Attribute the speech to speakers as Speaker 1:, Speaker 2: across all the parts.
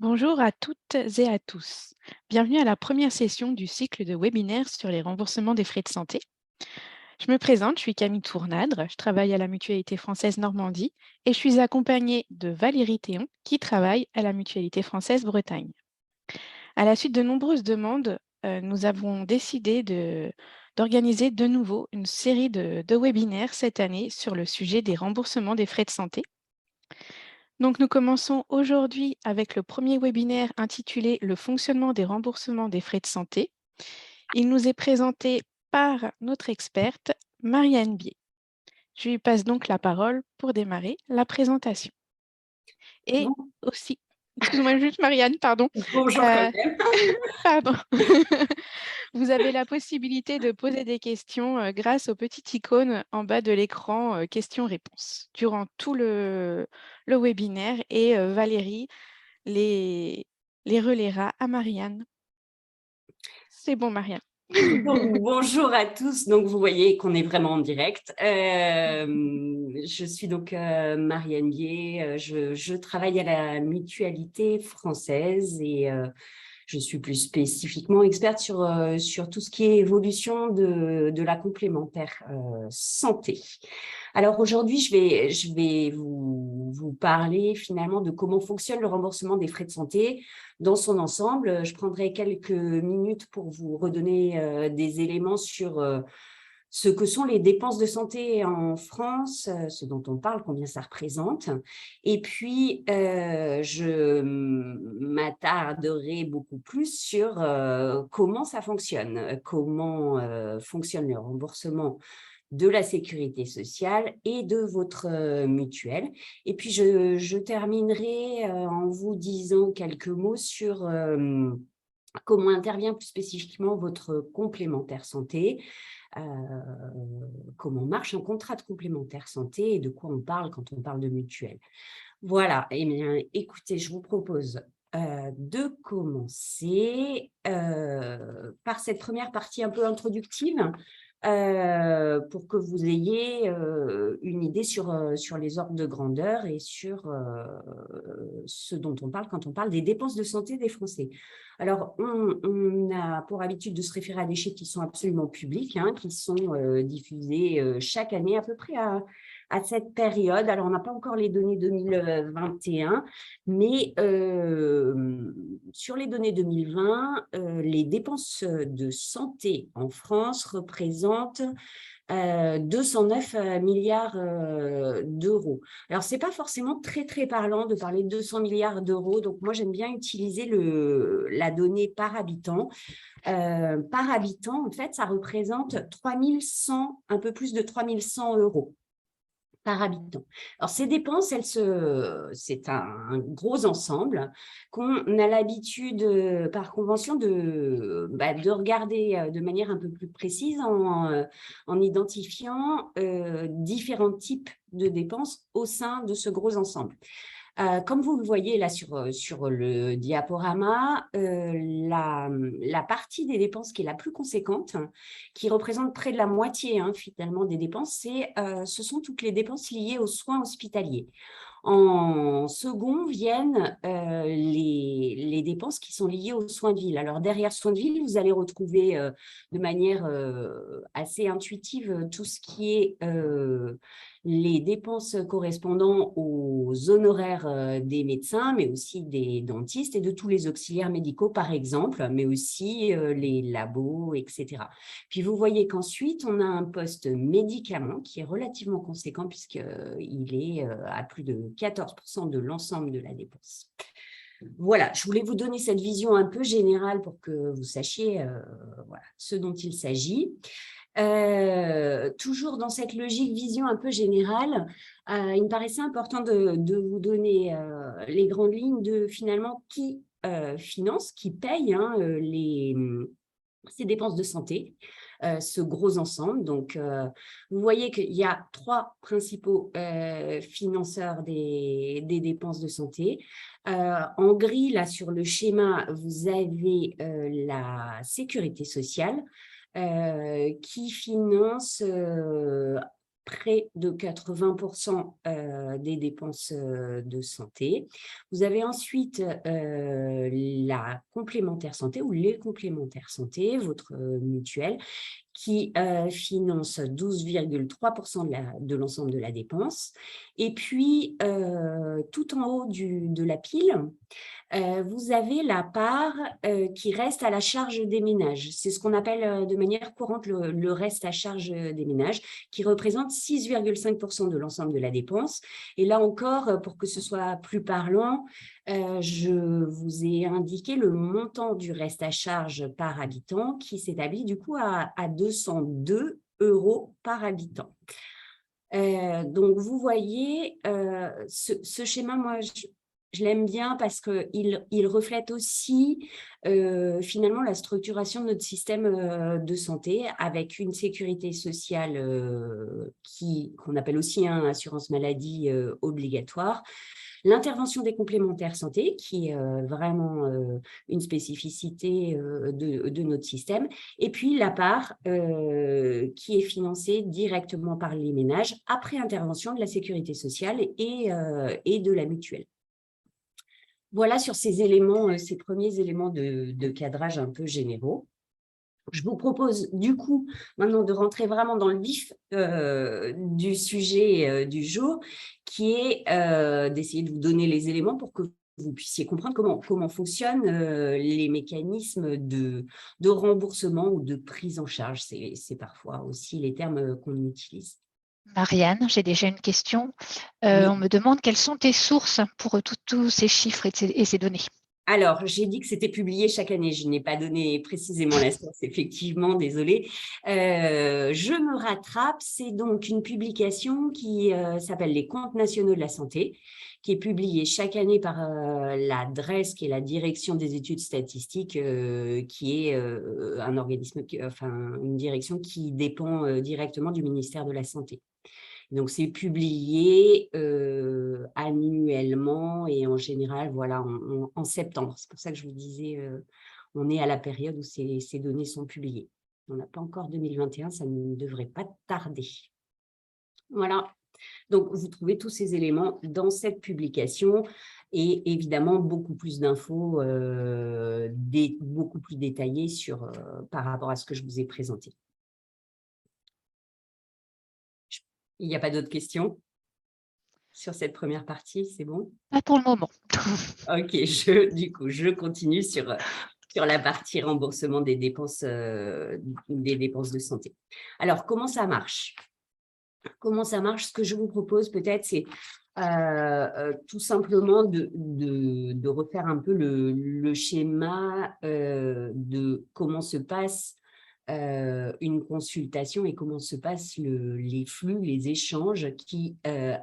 Speaker 1: Bonjour à toutes et à tous. Bienvenue à la première session du cycle de webinaires sur les remboursements des frais de santé. Je me présente, je suis Camille Tournadre, je travaille à la Mutualité française Normandie et je suis accompagnée de Valérie Théon qui travaille à la Mutualité française Bretagne. À la suite de nombreuses demandes, nous avons décidé d'organiser de nouveau une série de webinaires cette année sur le sujet des remboursements des frais de santé. Donc, nous commençons aujourd'hui avec le premier webinaire intitulé Le fonctionnement des remboursements des frais de santé. Il nous est présenté par notre experte, Marianne Bier. Je lui passe donc la parole pour démarrer la présentation. Et
Speaker 2: Bon,
Speaker 1: aussi, excuse-moi juste Marianne, pardon.
Speaker 2: bonjour quand même.
Speaker 1: Pardon. Vous avez la possibilité de poser des questions grâce aux petites icônes en bas de l'écran questions-réponses durant tout le webinaire et Valérie les, les relaiera à Marianne. C'est bon, Marianne.
Speaker 2: Donc, bonjour à tous. Donc, vous voyez qu'on est vraiment en direct. Je suis donc Marianne Bier. Je travaille à la Mutualité française et je suis plus spécifiquement experte sur tout ce qui est évolution de la complémentaire santé. Alors aujourd'hui, je vais vous parler finalement de comment fonctionne le remboursement des frais de santé dans son ensemble. Je prendrai quelques minutes pour vous redonner des éléments sur ce que sont les dépenses de santé en France, ce dont on parle, combien ça représente. Et puis, je m'attarderai beaucoup plus sur comment ça fonctionne, comment fonctionne le remboursement de la sécurité sociale et de votre mutuelle. Et puis, je terminerai en vous disant quelques mots sur comment intervient plus spécifiquement votre complémentaire santé, euh, comment marche un contrat de complémentaire santé et de quoi on parle quand on parle de mutuelle. Voilà, eh bien, écoutez, je vous propose de commencer par cette première partie un peu introductive pour que vous ayez une idée sur les ordres de grandeur et sur ce dont on parle quand on parle des dépenses de santé des Français. Alors, on a pour habitude de se référer à des chiffres qui sont absolument publics, hein, qui sont diffusés chaque année à peu près à cette période. Alors, on n'a pas encore les données 2021, mais sur les données 2020, les dépenses de santé en France représentent 209 milliards d'euros. Alors, ce n'est pas forcément très, très parlant de parler de 200 milliards d'euros. Donc, moi, j'aime bien utiliser la donnée par habitant. Par habitant, en fait, ça représente 3100, un peu plus de 3100 euros par habitant. Alors, ces dépenses, c'est un gros ensemble qu'on a l'habitude, par convention, de regarder de manière un peu plus précise en identifiant différents types de dépenses au sein de ce gros ensemble. Comme vous le voyez là sur le diaporama, la partie des dépenses qui est la plus conséquente, qui représente près de la moitié finalement des dépenses, ce sont toutes les dépenses liées aux soins hospitaliers. En second viennent les dépenses qui sont liées aux soins de ville. Alors derrière soins de ville, vous allez retrouver de manière assez intuitive tout ce qui est les dépenses correspondant aux honoraires des médecins, mais aussi des dentistes et de tous les auxiliaires médicaux, par exemple, mais aussi les labos, etc. Puis vous voyez qu'ensuite, on a un poste médicaments qui est relativement conséquent puisqu'il est à plus de 14% de l'ensemble de la dépense. Voilà, je voulais vous donner cette vision un peu générale pour que vous sachiez voilà, ce dont il s'agit. Toujours dans cette logique vision un peu générale, il me paraissait important de vous donner les grandes lignes de finalement qui finance, qui paye ces dépenses de santé, ce gros ensemble. Donc, vous voyez qu'il y a trois principaux financeurs des dépenses de santé. En gris, là, sur le schéma, vous avez la sécurité sociale qui finance près de 80% des dépenses de santé. Vous avez ensuite la complémentaire santé ou les complémentaires santé, votre mutuelle, qui finance 12,3% de l'ensemble de la dépense. Et puis, tout en haut de la pile, vous avez la part qui reste à la charge des ménages. C'est ce qu'on appelle de manière courante le reste à charge des ménages, qui représente 6,5% de l'ensemble de la dépense. Et là encore, pour que ce soit plus parlant, je vous ai indiqué le montant du reste à charge par habitant qui s'établit du coup à 202 € par habitant. Donc, vous voyez, ce schéma, moi, je l'aime bien parce qu'il reflète aussi finalement la structuration de notre système de santé avec une sécurité sociale qu'on appelle aussi assurance maladie obligatoire. L'intervention des complémentaires santé, qui est vraiment une spécificité de notre système, et puis la part qui est financée directement par les ménages après intervention de la sécurité sociale et de la mutuelle. Voilà sur ces éléments, ces premiers éléments de cadrage un peu généraux. Je vous propose du coup maintenant de rentrer vraiment dans le vif du sujet du jour, qui est d'essayer de vous donner les éléments pour que vous puissiez comprendre comment fonctionnent les mécanismes de remboursement ou de prise en charge. C'est parfois aussi les termes qu'on utilise.
Speaker 3: Marianne, j'ai déjà une question.
Speaker 2: Oui.
Speaker 3: On me demande quelles sont tes sources pour tous ces chiffres et ces données.
Speaker 2: Alors, j'ai dit que c'était publié chaque année. Je n'ai pas donné précisément la source, effectivement, désolée. Je me rattrape. C'est donc une publication qui s'appelle Les comptes nationaux de la santé, qui est publiée chaque année par la DRES, qui est la Direction des études statistiques, qui est un organisme, une direction qui dépend directement du ministère de la Santé. Donc, c'est publié annuellement et en général, voilà, en septembre. C'est pour ça que je vous disais, on est à la période où ces données sont publiées. On n'a pas encore 2021, ça ne devrait pas tarder. Voilà. Donc, vous trouvez tous ces éléments dans cette publication et évidemment beaucoup plus d'infos, beaucoup plus détaillées par rapport à ce que je vous ai présenté. Il n'y a pas d'autres questions sur cette première partie, c'est bon?
Speaker 3: Pas pour le moment.
Speaker 2: Ok, du coup, je continue sur la partie remboursement des dépenses de santé. Alors, comment ça marche? Comment ça marche? Ce que je vous propose peut-être, c'est tout simplement de refaire un peu le schéma de comment se passe une consultation et comment se passent les flux, les échanges qui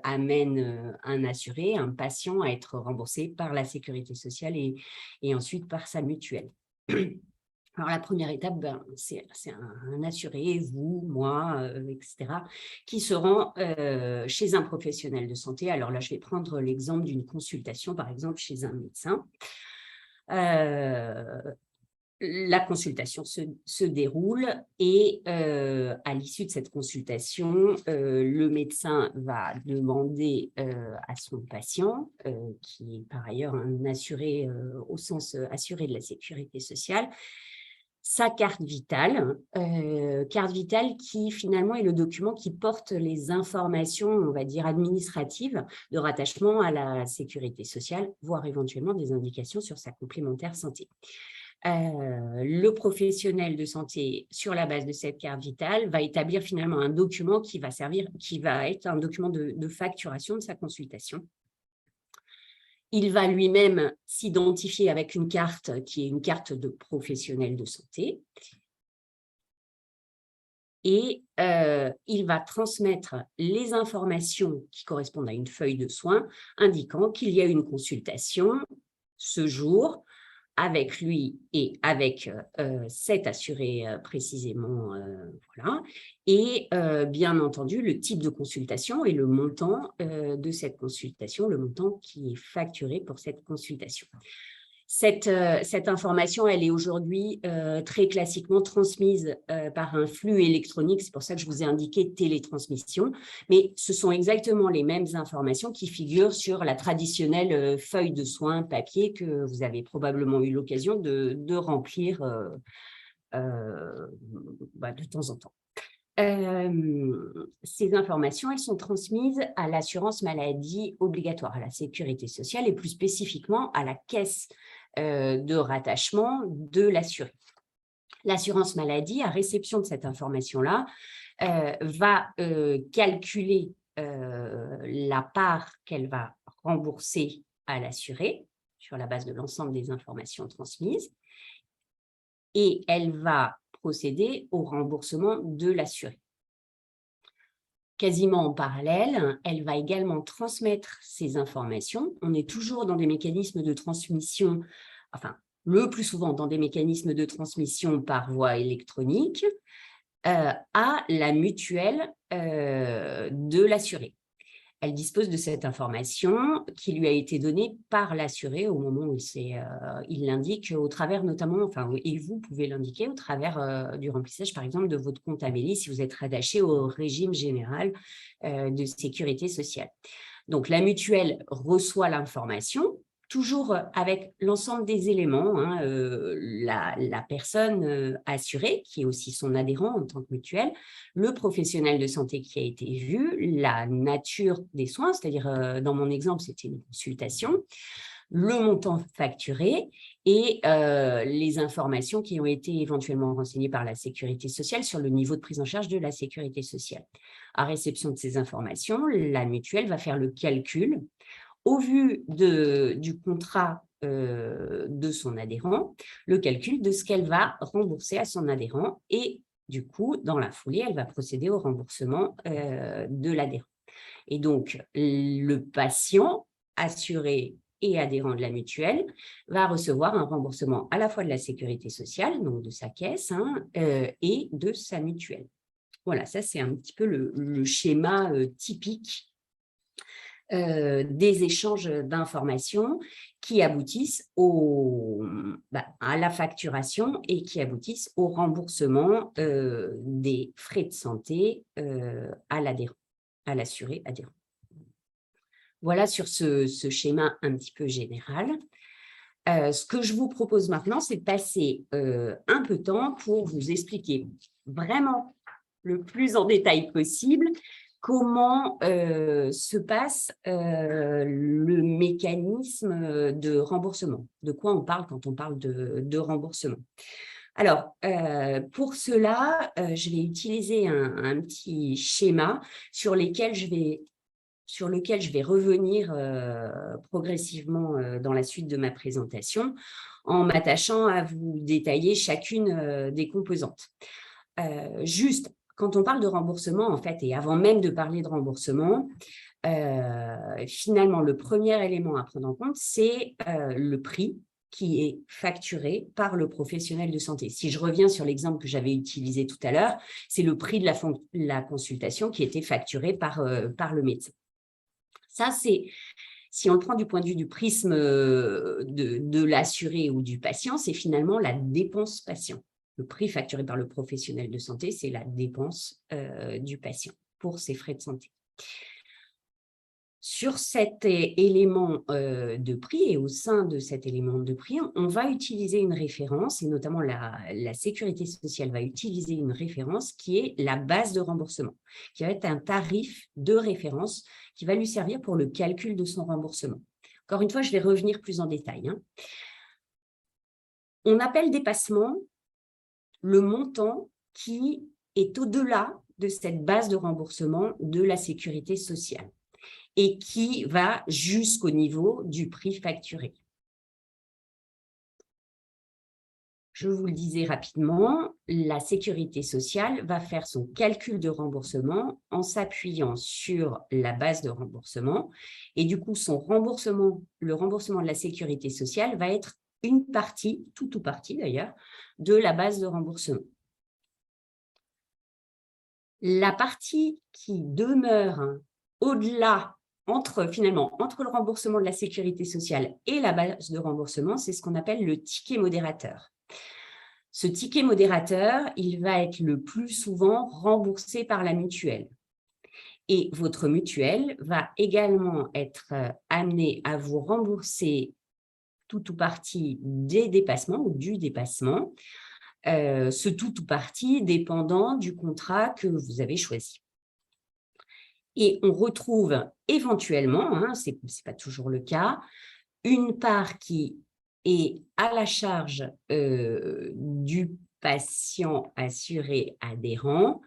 Speaker 2: amènent un assuré, un patient à être remboursé par la sécurité sociale et ensuite par sa mutuelle. Alors, la première étape, c'est un assuré, vous, moi, etc., qui se rend chez un professionnel de santé. Alors là, je vais prendre l'exemple d'une consultation, par exemple, chez un médecin. La consultation se déroule et à l'issue de cette consultation, le médecin va demander à son patient, qui est par ailleurs un assuré au sens assuré de la sécurité sociale, sa carte vitale qui finalement est le document qui porte les informations, on va dire, administratives de rattachement à la sécurité sociale, voire éventuellement des indications sur sa complémentaire santé. Le professionnel de santé, sur la base de cette carte vitale, va établir finalement un document qui va être un document de facturation de sa consultation. Il va lui-même s'identifier avec une carte qui est une carte de professionnel de santé. Et il va transmettre les informations qui correspondent à une feuille de soins indiquant qu'il y a une consultation ce jour avec lui et avec cet assuré précisément, voilà. Et bien entendu, le type de consultation et le montant de cette consultation, le montant qui est facturé pour cette consultation. Cette information, elle est aujourd'hui très classiquement transmise par un flux électronique. C'est pour ça que je vous ai indiqué télétransmission. Mais ce sont exactement les mêmes informations qui figurent sur la traditionnelle feuille de soins papier que vous avez probablement eu l'occasion de remplir de temps en temps. Ces informations, elles sont transmises à l'assurance maladie obligatoire, à la sécurité sociale et plus spécifiquement à la caisse de rattachement de l'assuré. L'assurance maladie, à réception de cette information-là, va calculer la part qu'elle va rembourser à l'assuré sur la base de l'ensemble des informations transmises et elle va procéder au remboursement de l'assuré. Quasiment en parallèle, elle va également transmettre ces informations. On est toujours dans des mécanismes de transmission, enfin, le plus souvent dans des mécanismes de transmission par voie électronique à la mutuelle de l'assuré. Elle dispose de cette information qui lui a été donnée par l'assuré au moment où il l'indique au travers notamment, enfin, et vous pouvez l'indiquer au travers du remplissage, par exemple, de votre compte Amélie si vous êtes rattaché au régime général de sécurité sociale. Donc, la mutuelle reçoit l'information, toujours avec l'ensemble des éléments, la personne assurée, qui est aussi son adhérent en tant que mutuelle, le professionnel de santé qui a été vu, la nature des soins, c'est-à-dire dans mon exemple, c'était une consultation, le montant facturé et les informations qui ont été éventuellement renseignées par la sécurité sociale sur le niveau de prise en charge de la sécurité sociale. À réception de ces informations, la mutuelle va faire le calcul au vu du contrat de son adhérent, le calcul de ce qu'elle va rembourser à son adhérent et du coup, dans la foulée, elle va procéder au remboursement de l'adhérent. Et donc, le patient assuré et adhérent de la mutuelle va recevoir un remboursement à la fois de la sécurité sociale, donc de sa caisse, et de sa mutuelle. Voilà, ça c'est un petit peu le schéma typique des échanges d'informations qui aboutissent à la facturation et qui aboutissent au remboursement des frais de santé à l'adhérent, à l'assuré adhérent. Voilà sur ce schéma un petit peu général. Ce que je vous propose maintenant, c'est de passer un peu de temps pour vous expliquer vraiment le plus en détail possible comment se passe le mécanisme de remboursement. De quoi on parle quand on parle de remboursement. Alors, pour cela, je vais utiliser un petit schéma sur lequel je vais revenir progressivement dans la suite de ma présentation en m'attachant à vous détailler chacune des composantes. Juste, quand on parle de remboursement, en fait, et avant même de parler de remboursement, finalement, le premier élément à prendre en compte, c'est le prix qui est facturé par le professionnel de santé. Si je reviens sur l'exemple que j'avais utilisé tout à l'heure, c'est le prix de la consultation qui était facturé par le médecin. Ça, c'est, si on le prend du point de vue du prisme de l'assuré ou du patient, c'est finalement la dépense patient. Le prix facturé par le professionnel de santé, c'est la dépense du patient pour ses frais de santé. Sur cet élément de prix et au sein de cet élément de prix, on va utiliser une référence et notamment la sécurité sociale va utiliser une référence qui est la base de remboursement, qui va être un tarif de référence qui va lui servir pour le calcul de son remboursement. Encore une fois, je vais revenir plus en détail. On appelle dépassement le montant qui est au-delà de cette base de remboursement de la sécurité sociale et qui va jusqu'au niveau du prix facturé. Je vous le disais rapidement, la sécurité sociale va faire son calcul de remboursement en s'appuyant sur la base de remboursement et du coup, le remboursement de la sécurité sociale va être une partie, tout ou partie d'ailleurs, de la base de remboursement. La partie qui demeure au-delà finalement, entre le remboursement de la sécurité sociale et la base de remboursement, c'est ce qu'on appelle le ticket modérateur. Ce ticket modérateur, il va être le plus souvent remboursé par la mutuelle. Et votre mutuelle va également être amenée à vous rembourser tout ou partie des dépassements ou du dépassement, ce tout ou partie dépendant du contrat que vous avez choisi. Et on retrouve éventuellement, hein, ce n'est pas toujours le cas, une part qui est à la charge du patient assuré adhérent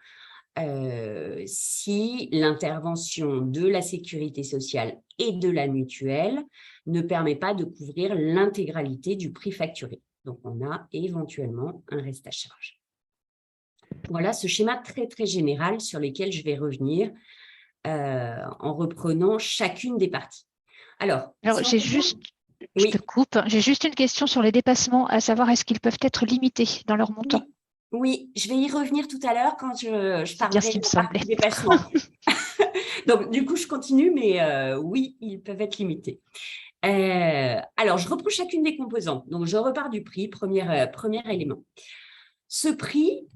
Speaker 2: si l'intervention de la sécurité sociale et de la mutuelle ne permet pas de couvrir l'intégralité du prix facturé. Donc, on a éventuellement un reste à charge. Voilà ce schéma très, très général sur lequel je vais revenir en reprenant chacune des parties. Alors
Speaker 3: j'ai juste, je
Speaker 2: oui.
Speaker 3: te coupe, j'ai juste une question sur les dépassements, à savoir est-ce qu'ils peuvent être limités dans leur montant?
Speaker 2: Oui, je vais y revenir tout à l'heure quand je
Speaker 3: C'est bien
Speaker 2: parlerai
Speaker 3: ce qui
Speaker 2: de
Speaker 3: me
Speaker 2: la partie
Speaker 3: semblait.
Speaker 2: dépassement. Donc, du coup, je continue, mais oui, ils peuvent être limités. Alors, je reprends chacune des composantes. Donc, je repars du prix, premier élément. Ce prix,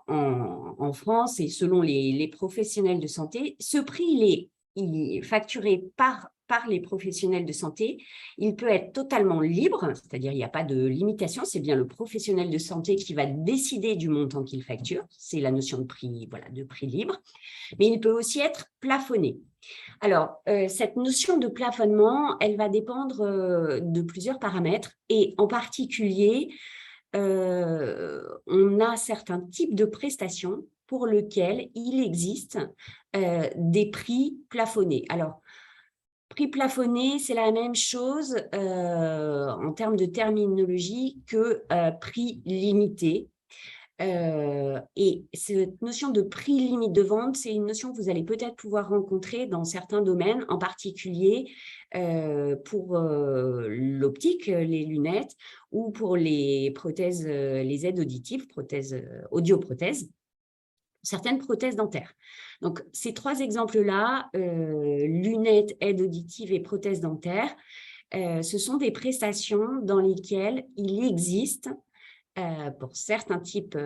Speaker 2: en France et selon les professionnels de santé, ce prix, il est facturé par les professionnels de santé. Il peut être totalement libre, c'est-à-dire il n'y a pas de limitation, c'est bien le professionnel de santé qui va décider du montant qu'il facture. C'est la notion de prix, voilà, de prix libre. Mais il peut aussi être plafonné. Alors, cette notion de plafonnement, elle va dépendre de plusieurs paramètres et en particulier, on a certains types de prestations pour lesquels il existe des prix plafonnés. Alors, prix plafonné, c'est la même chose en termes de terminologie que prix limité. Et cette notion de prix limite de vente, c'est une notion que vous allez peut-être pouvoir rencontrer dans certains domaines, en particulier pour l'optique, les lunettes, ou pour les prothèses, les aides auditives, audioprothèses, certaines prothèses dentaires. Donc, ces trois exemples-là, lunettes, aides auditives et prothèses dentaires, ce sont des prestations dans lesquelles il existe pour certains types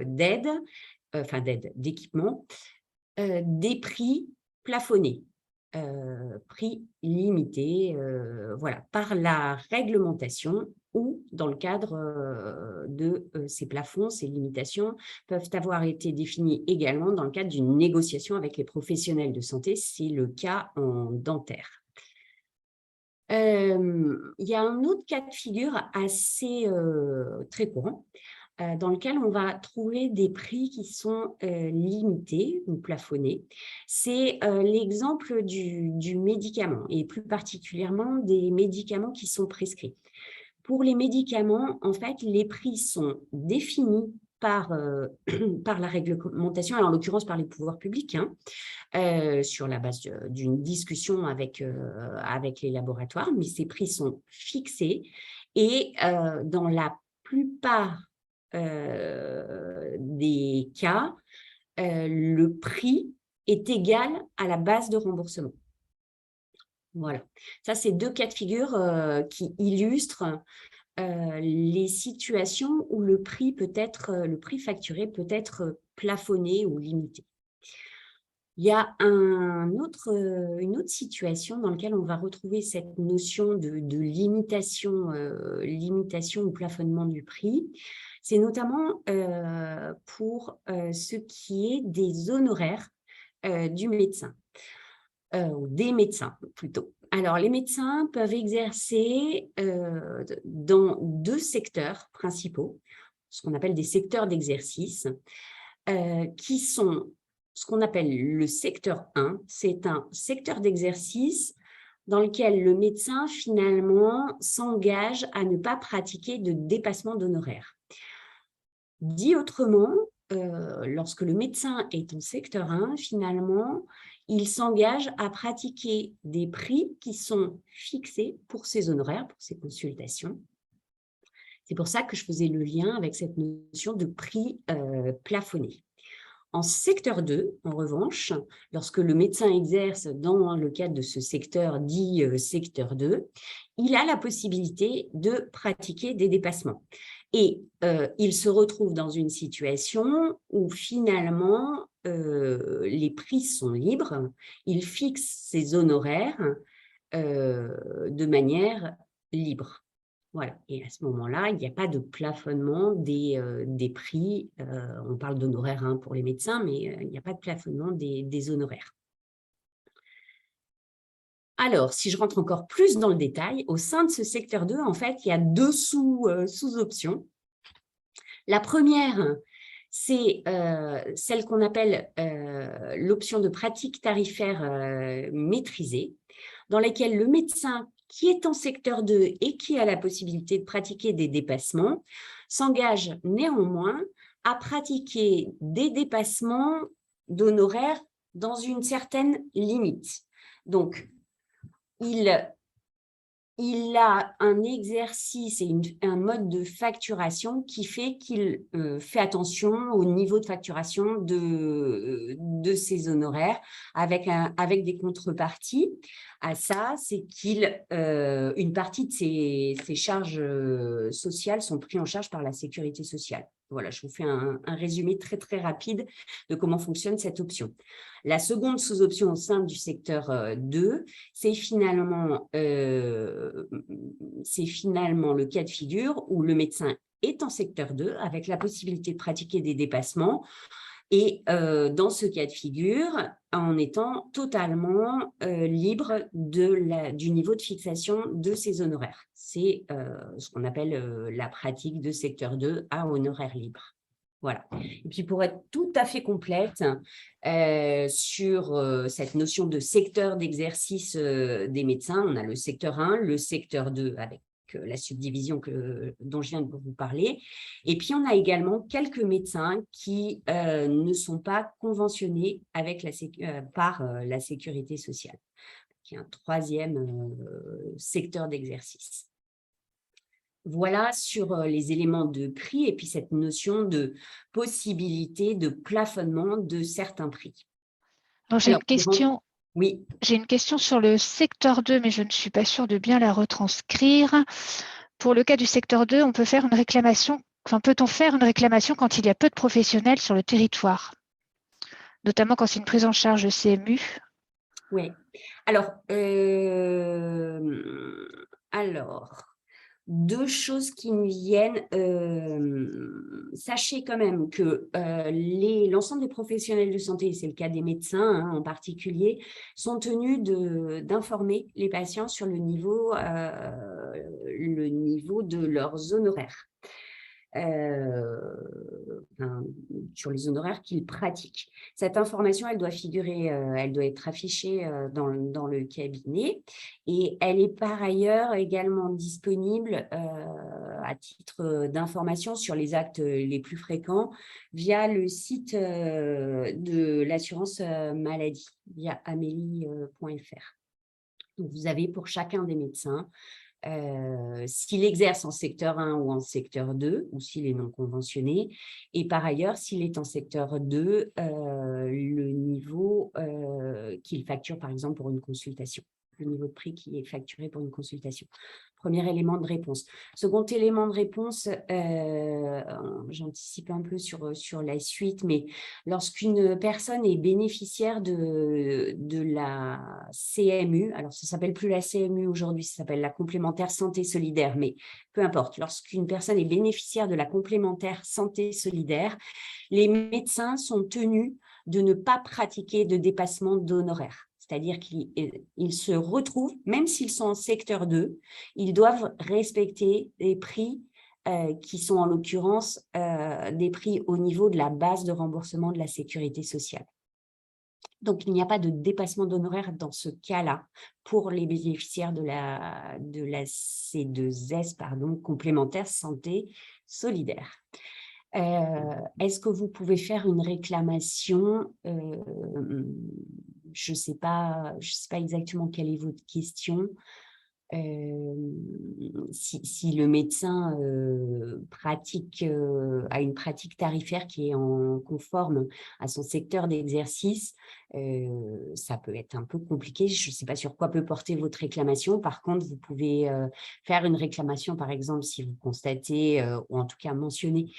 Speaker 2: d'aides, d'équipements, des prix plafonnés, prix limités, voilà, par la réglementation ou dans le cadre de ces plafonds, ces limitations peuvent avoir été définies également dans le cadre d'une négociation avec les professionnels de santé, c'est le cas en dentaire. Il y a un autre cas de figure assez très courant, dans lequel on va trouver des prix qui sont limités ou plafonnés. C'est l'exemple du médicament, et plus particulièrement des médicaments qui sont prescrits. Pour les médicaments, en fait, les prix sont définis par la réglementation, alors en l'occurrence par les pouvoirs publics, hein, sur la base d'une discussion avec les laboratoires, mais ces prix sont fixés et dans la plupart des cas, le prix est égal à la base de remboursement. Voilà, ça c'est deux cas de figure qui illustrent les situations où le prix facturé peut être plafonné ou limité. Il y a une autre situation dans laquelle on va retrouver cette notion de limitation ou plafonnement du prix. C'est notamment pour ce qui est des honoraires du médecin, ou des médecins plutôt. Alors, les médecins peuvent exercer dans deux secteurs principaux, ce qu'on appelle des secteurs d'exercice, qui sont ce qu'on appelle le secteur 1. C'est un secteur d'exercice dans lequel le médecin, finalement, s'engage à ne pas pratiquer de dépassement d'honoraires. Dit autrement, lorsque le médecin est en secteur 1, finalement, il s'engage à pratiquer des prix qui sont fixés pour ses honoraires, pour ses consultations. C'est pour ça que je faisais le lien avec cette notion de prix plafonné. En secteur 2, en revanche, lorsque le médecin exerce dans le cadre de ce secteur dit secteur 2, il a la possibilité de pratiquer des dépassements. Et il se retrouve dans une situation où finalement, les prix sont libres, il fixe ses honoraires de manière libre. Voilà. Et à ce moment-là, il n'y a pas de plafonnement des prix. On parle d'honoraires pour les médecins, mais il n'y a pas de plafonnement des honoraires. Alors, si je rentre encore plus dans le détail, au sein de ce secteur 2, en fait, il y a deux sous-options. La première, c'est celle qu'on appelle l'option de pratique tarifaire maîtrisée, dans laquelle le médecin qui est en secteur 2 et qui a la possibilité de pratiquer des dépassements s'engage néanmoins à pratiquer des dépassements d'honoraires dans une certaine limite. Donc, il a un exercice et un mode de facturation qui fait qu'il fait attention au niveau de facturation de ses honoraires avec des contreparties. À ça, c'est une partie de ses charges sociales sont prises en charge par la sécurité sociale. Voilà, je vous fais un résumé très, très rapide de comment fonctionne cette option. La seconde sous-option au sein du secteur 2, c'est finalement le cas de figure où le médecin est en secteur 2 avec la possibilité de pratiquer des dépassements et dans ce cas de figure, en étant totalement libre du niveau de fixation de ses honoraires. C'est ce qu'on appelle la pratique de secteur 2 à honoraires libres. Voilà. Et puis pour être tout à fait complète sur cette notion de secteur d'exercice des médecins, on a le secteur 1, le secteur 2 avec la subdivision dont je viens de vous parler. Et puis, on a également quelques médecins qui ne sont pas conventionnés avec par la sécurité sociale, qui est un troisième secteur d'exercice. Voilà sur les éléments de prix et puis cette notion de possibilité de plafonnement de certains prix.
Speaker 3: J'ai une question.
Speaker 2: Oui.
Speaker 3: J'ai une question sur le secteur 2, mais je ne suis pas sûre de bien la retranscrire. Pour le cas du secteur 2, on peut faire une réclamation. Enfin, peut-on faire une réclamation quand il y a peu de professionnels sur le territoire, notamment quand c'est une prise en charge CMU?
Speaker 2: Oui. Alors, deux choses qui me viennent. Sachez quand même que l'ensemble des professionnels de santé, c'est le cas des médecins en particulier, sont tenus d'informer les patients sur le niveau de leurs honoraires. Sur les honoraires qu'ils pratiquent. Cette information, elle doit figurer, elle doit être affichée dans le cabinet et elle est par ailleurs également disponible à titre d'information sur les actes les plus fréquents via le site de l'assurance maladie, via amélie.fr. Donc, vous avez pour chacun des médecins s'il exerce en secteur 1 ou en secteur 2, ou s'il est non conventionné. Et par ailleurs, s'il est en secteur 2, le niveau qu'il facture, par exemple, pour une consultation. Le niveau de prix qui est facturé pour une consultation. Premier élément de réponse. Second élément de réponse, j'anticipe un peu sur la suite, mais lorsqu'une personne est bénéficiaire de la CMU, alors ça ne s'appelle plus la CMU aujourd'hui, ça s'appelle la complémentaire santé solidaire, mais peu importe, lorsqu'une personne est bénéficiaire de la complémentaire santé solidaire, les médecins sont tenus de ne pas pratiquer de dépassement d'honoraires. C'est-à-dire qu'ils se retrouvent, même s'ils sont en secteur 2, ils doivent respecter des prix qui sont en l'occurrence des prix au niveau de la base de remboursement de la sécurité sociale. Donc, il n'y a pas de dépassement d'honoraires dans ce cas-là pour les bénéficiaires de la C2S, complémentaire santé solidaire. Est-ce que vous pouvez faire une réclamation je ne sais pas exactement quelle est votre question. Si le médecin a une pratique tarifaire qui est conforme à son secteur d'exercice, ça peut être un peu compliqué. Je ne sais pas sur quoi peut porter votre réclamation. Par contre, vous pouvez faire une réclamation, par exemple, si vous constatez, ou en tout cas mentionner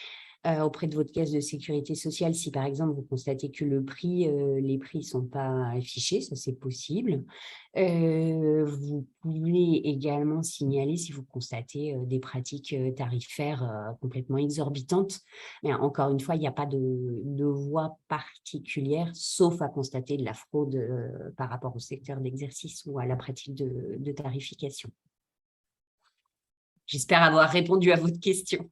Speaker 2: auprès de votre caisse de sécurité sociale, si par exemple vous constatez que les prix ne sont pas affichés, ça c'est possible. Vous pouvez également signaler si vous constatez des pratiques tarifaires complètement exorbitantes. Mais encore une fois, il n'y a pas de voie particulière, sauf à constater de la fraude par rapport au secteur d'exercice ou à la pratique de tarification. J'espère avoir répondu à votre question.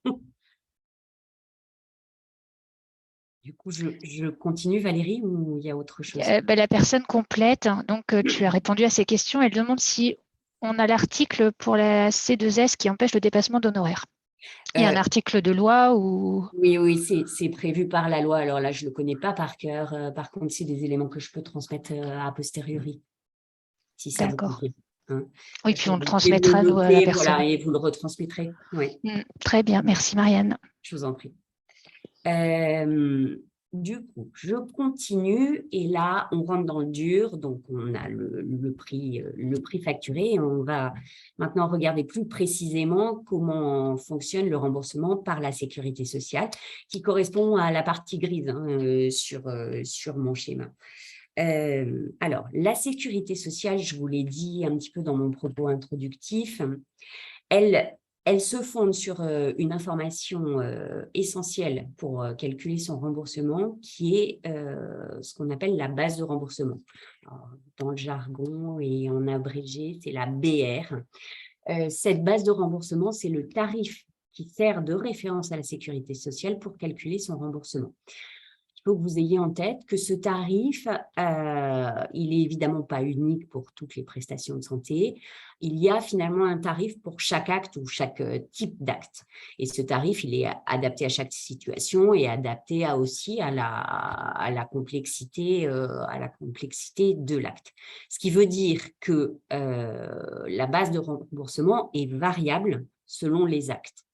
Speaker 2: Du coup, je continue, Valérie, ou il y a autre chose?
Speaker 3: La personne complète, hein, donc tu as répondu à ces questions. Elle demande si on a l'article pour la C2S qui empêche le dépassement d'honoraires. Il y a un article de loi ou…
Speaker 2: Oui, c'est prévu par la loi. Alors là, je ne le connais pas par cœur. Par contre, c'est des éléments que je peux transmettre a posteriori, si ça vous
Speaker 3: D'accord.
Speaker 2: convient. Hein.
Speaker 3: Oui, puis on le
Speaker 2: Vous pouvez
Speaker 3: transmettra
Speaker 2: le
Speaker 3: à la
Speaker 2: noter,
Speaker 3: personne.
Speaker 2: voilà, et vous le retransmettrez. Oui.
Speaker 3: Très bien, merci Marianne.
Speaker 2: Je vous en prie. Du coup, je continue et là, on rentre dans le dur. Donc, on a le prix facturé et on va maintenant regarder plus précisément comment fonctionne le remboursement par la sécurité sociale qui correspond à la partie grise sur mon schéma. Alors, la sécurité sociale, je vous l'ai dit un petit peu dans mon propos introductif, elle se fonde sur une information essentielle pour calculer son remboursement, qui est ce qu'on appelle la base de remboursement. Alors, dans le jargon et en abrégé, c'est la BR. Cette base de remboursement, c'est le tarif qui sert de référence à la sécurité sociale pour calculer son remboursement. Il faut que vous ayez en tête que ce tarif, il n'est évidemment pas unique pour toutes les prestations de santé. Il y a finalement un tarif pour chaque acte ou chaque type d'acte. Et ce tarif, il est adapté à chaque situation et adapté aussi à la complexité de l'acte. Ce qui veut dire que la base de remboursement est variable selon les actes.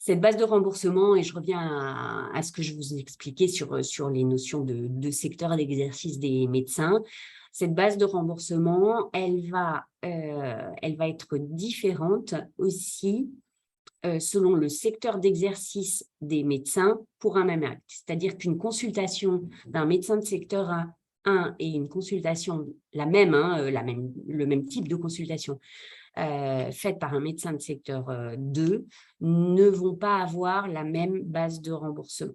Speaker 2: Cette base de remboursement, et je reviens à ce que je vous ai expliqué sur les notions de secteur d'exercice des médecins, cette base de remboursement, elle va être différente aussi selon le secteur d'exercice des médecins pour un même acte. C'est-à-dire qu'une consultation d'un médecin de secteur 1 et une consultation, le même type de consultation, faites par un médecin de secteur 2 ne vont pas avoir la même base de remboursement.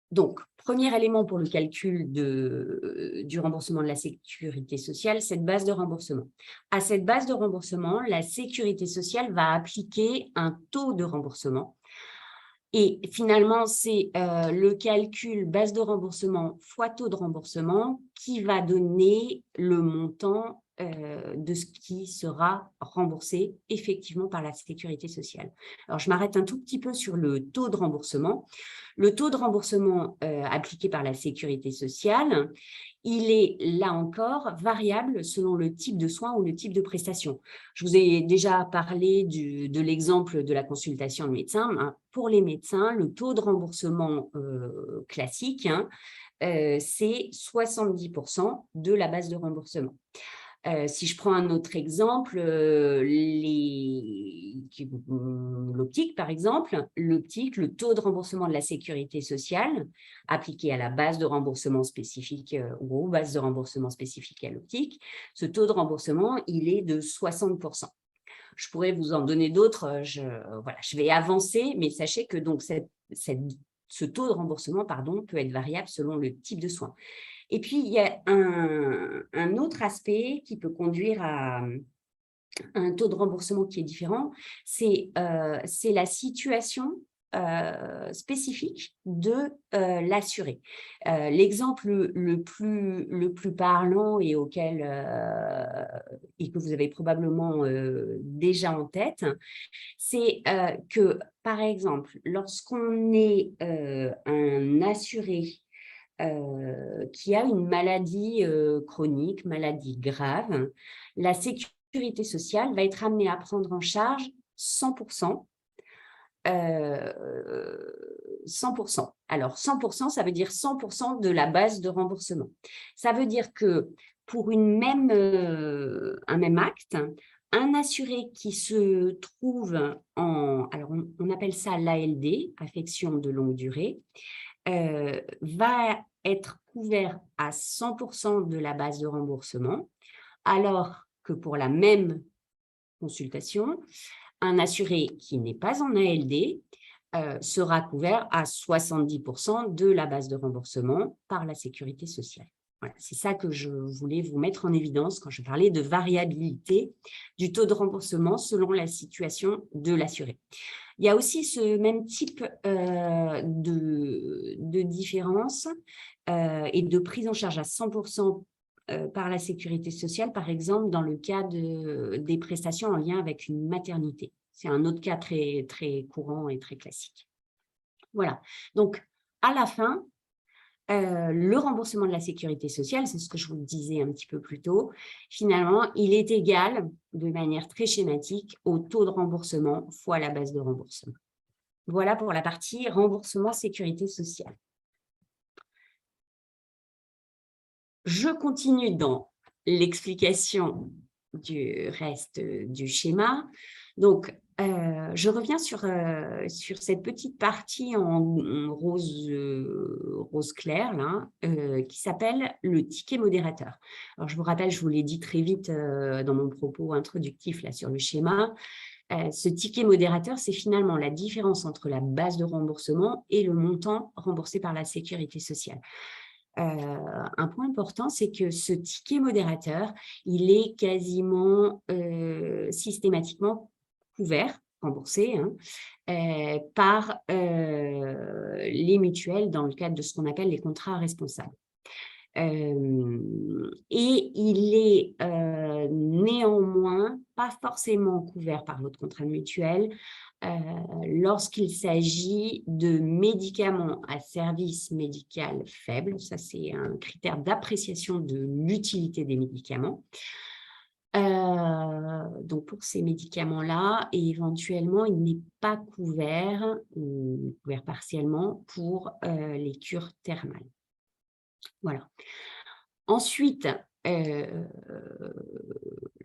Speaker 2: Donc, premier élément pour le calcul du remboursement de la sécurité sociale, cette base de remboursement. À cette base de remboursement, la sécurité sociale va appliquer un taux de remboursement. Et finalement, c'est le calcul base de remboursement fois taux de remboursement qui va donner le montant de ce qui sera remboursé effectivement par la sécurité sociale. Alors, je m'arrête un tout petit peu sur le taux de remboursement. Le taux de remboursement appliqué par la sécurité sociale, il est là encore variable selon le type de soins ou le type de prestation. Je vous ai déjà parlé de l'exemple de la consultation de médecin. Hein. Pour les médecins, le taux de remboursement classique, c'est 70% de la base de remboursement. Si je prends un autre exemple, l'optique, par exemple, le taux de remboursement de la sécurité sociale appliqué à la base de remboursement spécifique ou aux bases de remboursement spécifiques à l'optique, ce taux de remboursement, il est de 60%. Je pourrais vous en donner d'autres, je vais avancer, mais sachez que donc ce taux de remboursement peut être variable selon le type de soin. Et puis, il y a un autre aspect qui peut conduire à un taux de remboursement qui est différent, c'est la situation spécifique de l'assuré. L'exemple le plus parlant et et que vous avez probablement déjà en tête, c'est que, par exemple, lorsqu'on est un assuré qui a une maladie chronique, maladie grave, la sécurité sociale va être amenée à prendre en charge 100%. 100%. Alors, 100%, ça veut dire 100% de la base de remboursement. Ça veut dire que pour un même acte, un assuré qui se trouve alors on appelle ça l'ALD, affection de longue durée, va être couvert à 100% de la base de remboursement, alors que pour la même consultation, un assuré qui n'est pas en ALD sera couvert à 70% de la base de remboursement par la sécurité sociale. Voilà, c'est ça que je voulais vous mettre en évidence quand je parlais de variabilité du taux de remboursement selon la situation de l'assuré. Il y a aussi ce même type de différence et de prise en charge à 100% par la sécurité sociale, par exemple, dans le cas des prestations en lien avec une maternité. C'est un autre cas très, très courant et très classique. Voilà. Donc, à la fin, le remboursement de la sécurité sociale, c'est ce que je vous disais un petit peu plus tôt, finalement, il est égal, de manière très schématique, au taux de remboursement fois la base de remboursement. Voilà pour la partie remboursement sécurité sociale. Je continue dans l'explication du reste du schéma. Donc, je reviens sur cette petite partie en rose clair, là, qui s'appelle le ticket modérateur. Alors, je vous rappelle, je vous l'ai dit très vite dans mon propos introductif là, sur le schéma. Ce ticket modérateur, c'est finalement la différence entre la base de remboursement et le montant remboursé par la sécurité sociale. Un point important, c'est que ce ticket modérateur, il est quasiment systématiquement couvert, remboursé, par les mutuelles dans le cadre de ce qu'on appelle les contrats responsables. Et il est néanmoins pas forcément couvert par votre contrat de mutuelle lorsqu'il s'agit de médicaments à service médical faible. Ça, c'est un critère d'appréciation de l'utilité des médicaments. Donc, pour ces médicaments-là, et éventuellement, il n'est pas couvert, ou couvert partiellement, pour les cures thermales. Voilà. Ensuite,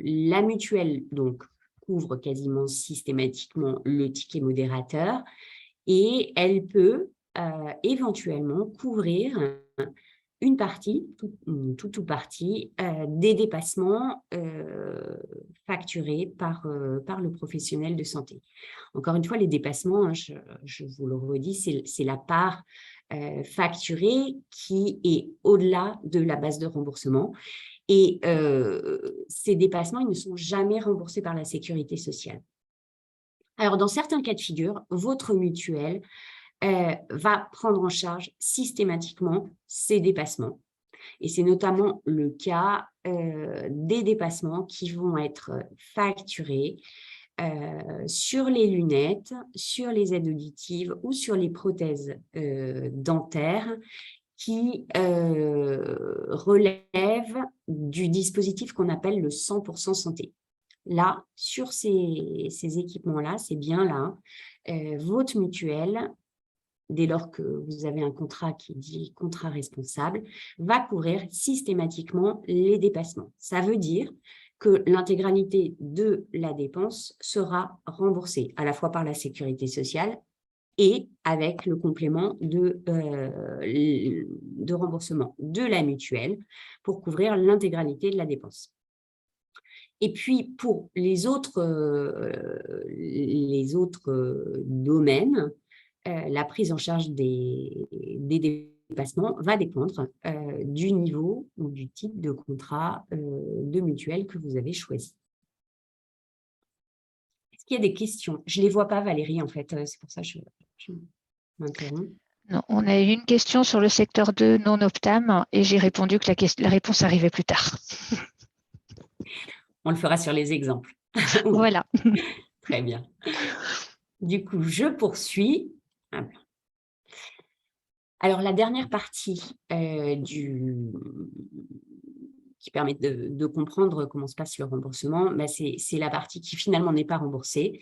Speaker 2: la mutuelle donc, couvre quasiment systématiquement le ticket modérateur et elle peut éventuellement couvrir une partie, toute ou partie, des dépassements facturés par le professionnel de santé. Encore une fois, les dépassements, hein, je vous le redis, c'est la part facturée qui est au-delà de la base de remboursement. Et ces dépassements, ils ne sont jamais remboursés par la sécurité sociale. Alors, dans certains cas de figure, votre mutuelle va prendre en charge systématiquement ces dépassements. Et c'est notamment le cas des dépassements qui vont être facturés sur les lunettes, sur les aides auditives ou sur les prothèses dentaires qui relèvent du dispositif qu'on appelle le 100% santé. Là, sur ces équipements-là, c'est bien là, votre mutuelle, dès lors que vous avez un contrat qui dit contrat responsable, va couvrir systématiquement les dépassements. Ça veut dire que l'intégralité de la dépense sera remboursée à la fois par la sécurité sociale et avec le complément de remboursement de la mutuelle pour couvrir l'intégralité de la dépense. Et puis, pour les autres domaines, la prise en charge des dépassements va dépendre du niveau ou du type de contrat de mutuelle que vous avez choisi. Est-ce qu'il y a des questions? Je ne les vois pas, Valérie, en fait. C'est pour ça que je m'interromps.
Speaker 3: Non, on a eu une question sur le secteur 2 non-optam et j'ai répondu que la réponse arrivait plus tard.
Speaker 2: On le fera sur les exemples.
Speaker 3: Voilà.
Speaker 2: Très bien. Du coup, je poursuis. Alors, la dernière partie qui permet de comprendre comment se passe le remboursement, c'est la partie qui finalement n'est pas remboursée,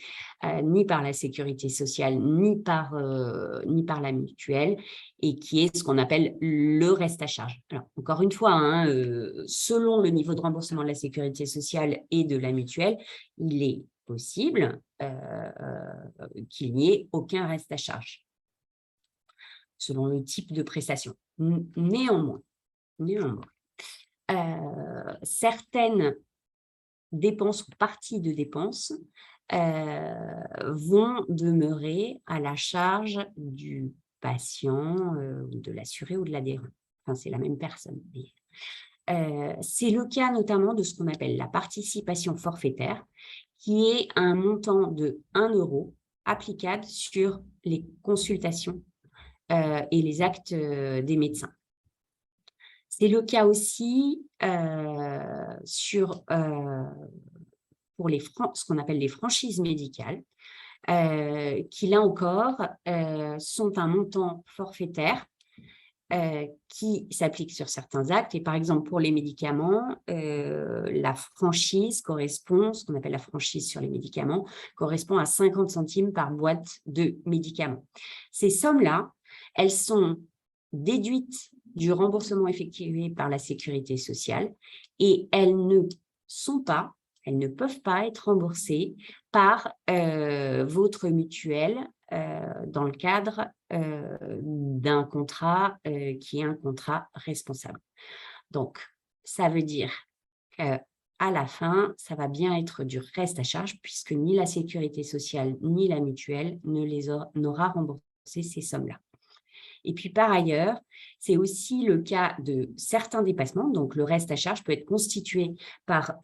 Speaker 2: ni par la sécurité sociale, ni par la mutuelle, et qui est ce qu'on appelle le reste à charge. Alors, encore une fois, hein, selon le niveau de remboursement de la sécurité sociale et de la mutuelle, il est possible qu'il n'y ait aucun reste à charge, selon le type de prestation. Néanmoins, certaines dépenses ou parties de dépenses vont demeurer à la charge du patient, de l'assuré ou de l'adhérent. Enfin, c'est la même personne. C'est le cas notamment de ce qu'on appelle la participation forfaitaire, qui est un montant de 1 € applicable sur les consultations et les actes des médecins. C'est le cas aussi pour ce qu'on appelle les franchises médicales, qui là encore sont un montant forfaitaire qui s'applique sur certains actes. Et par exemple, pour les médicaments, la franchise correspond, ce qu'on appelle la franchise sur les médicaments, correspond à 50 centimes par boîte de médicaments. Ces sommes-là, elles sont déduites du remboursement effectué par la sécurité sociale et elles ne peuvent pas être remboursées par votre mutuelle dans le cadre d'un contrat qui est un contrat responsable. Donc, ça veut dire qu'à la fin, ça va bien être du reste à charge puisque ni la sécurité sociale ni la mutuelle n'aura remboursé ces sommes-là. Et puis, par ailleurs, c'est aussi le cas de certains dépassements. Donc, le reste à charge peut être constitué par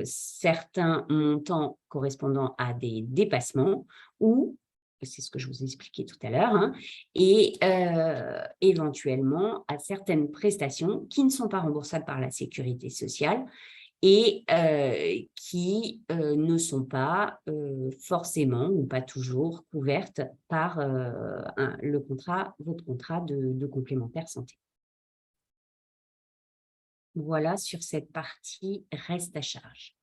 Speaker 2: certains montants correspondant à des dépassements ou, c'est ce que je vous ai expliqué tout à l'heure, hein, et éventuellement à certaines prestations qui ne sont pas remboursables par la sécurité sociale et qui ne sont pas forcément ou pas toujours couvertes par votre contrat de complémentaire santé. Voilà sur cette partie reste à charge.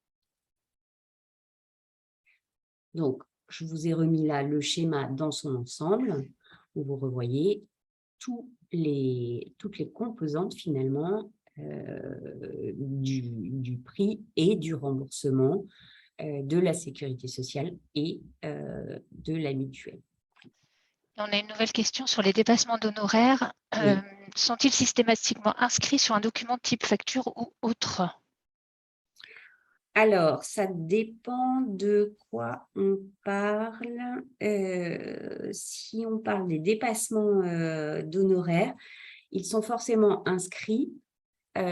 Speaker 2: Donc, je vous ai remis là le schéma dans son ensemble, où vous revoyez toutes les composantes finalement du prix et du remboursement de la sécurité sociale et de la mutuelle.
Speaker 3: On a une nouvelle question sur les dépassements d'honoraires.
Speaker 2: Oui.
Speaker 3: Sont-ils systématiquement inscrits sur un document type facture ou autre?
Speaker 2: Alors, ça dépend de quoi on parle. Si on parle des dépassements d'honoraires, ils sont forcément inscrits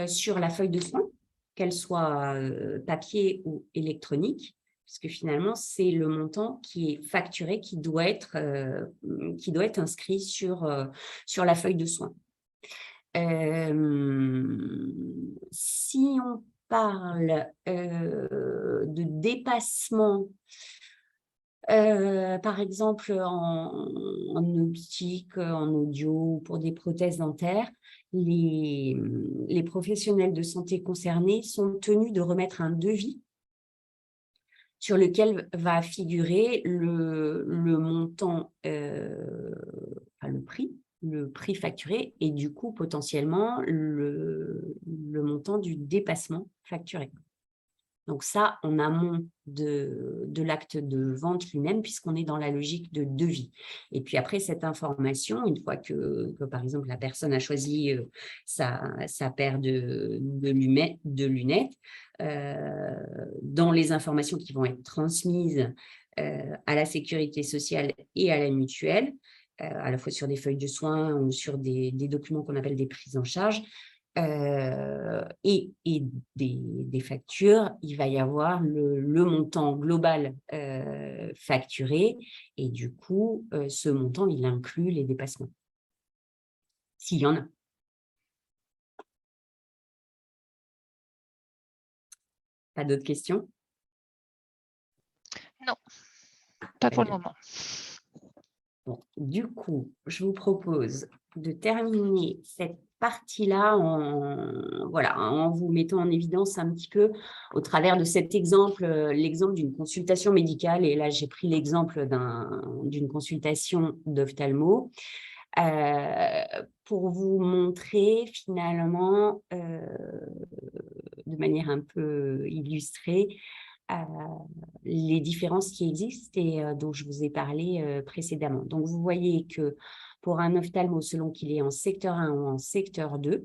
Speaker 2: sur la feuille de soins, qu'elle soit papier ou électronique, puisque finalement, c'est le montant qui est facturé, qui doit être inscrit sur la feuille de soins. Si on parle de dépassement, par exemple en optique, en audio, pour des prothèses dentaires, les professionnels de santé concernés sont tenus de remettre un devis sur lequel va figurer le montant, le prix facturé et du coup potentiellement le montant du dépassement facturé. Donc ça, en amont de l'acte de vente lui-même, puisqu'on est dans la logique de devis. Et puis après, cette information, une fois que par exemple, la personne a choisi sa paire de lunettes, dans les informations qui vont être transmises à la sécurité sociale et à la mutuelle, à la fois sur des feuilles de soins ou sur des documents qu'on appelle des prises en charge, et des factures, il va y avoir le montant global facturé et du coup, ce montant, il inclut les dépassements, s'il y en a. Pas d'autres questions?
Speaker 3: Non, pas pour le moment.
Speaker 2: Bon, du coup, je vous propose terminer cette partie-là en vous mettant en évidence un petit peu au travers de cet exemple, l'exemple d'une consultation médicale. Et là, j'ai pris l'exemple d'une consultation d'ophtalmo pour vous montrer finalement, de manière un peu illustrée, les différences qui existent et dont je vous ai parlé précédemment. Donc, vous voyez que pour un ophtalmo, selon qu'il est en secteur 1 ou en secteur 2,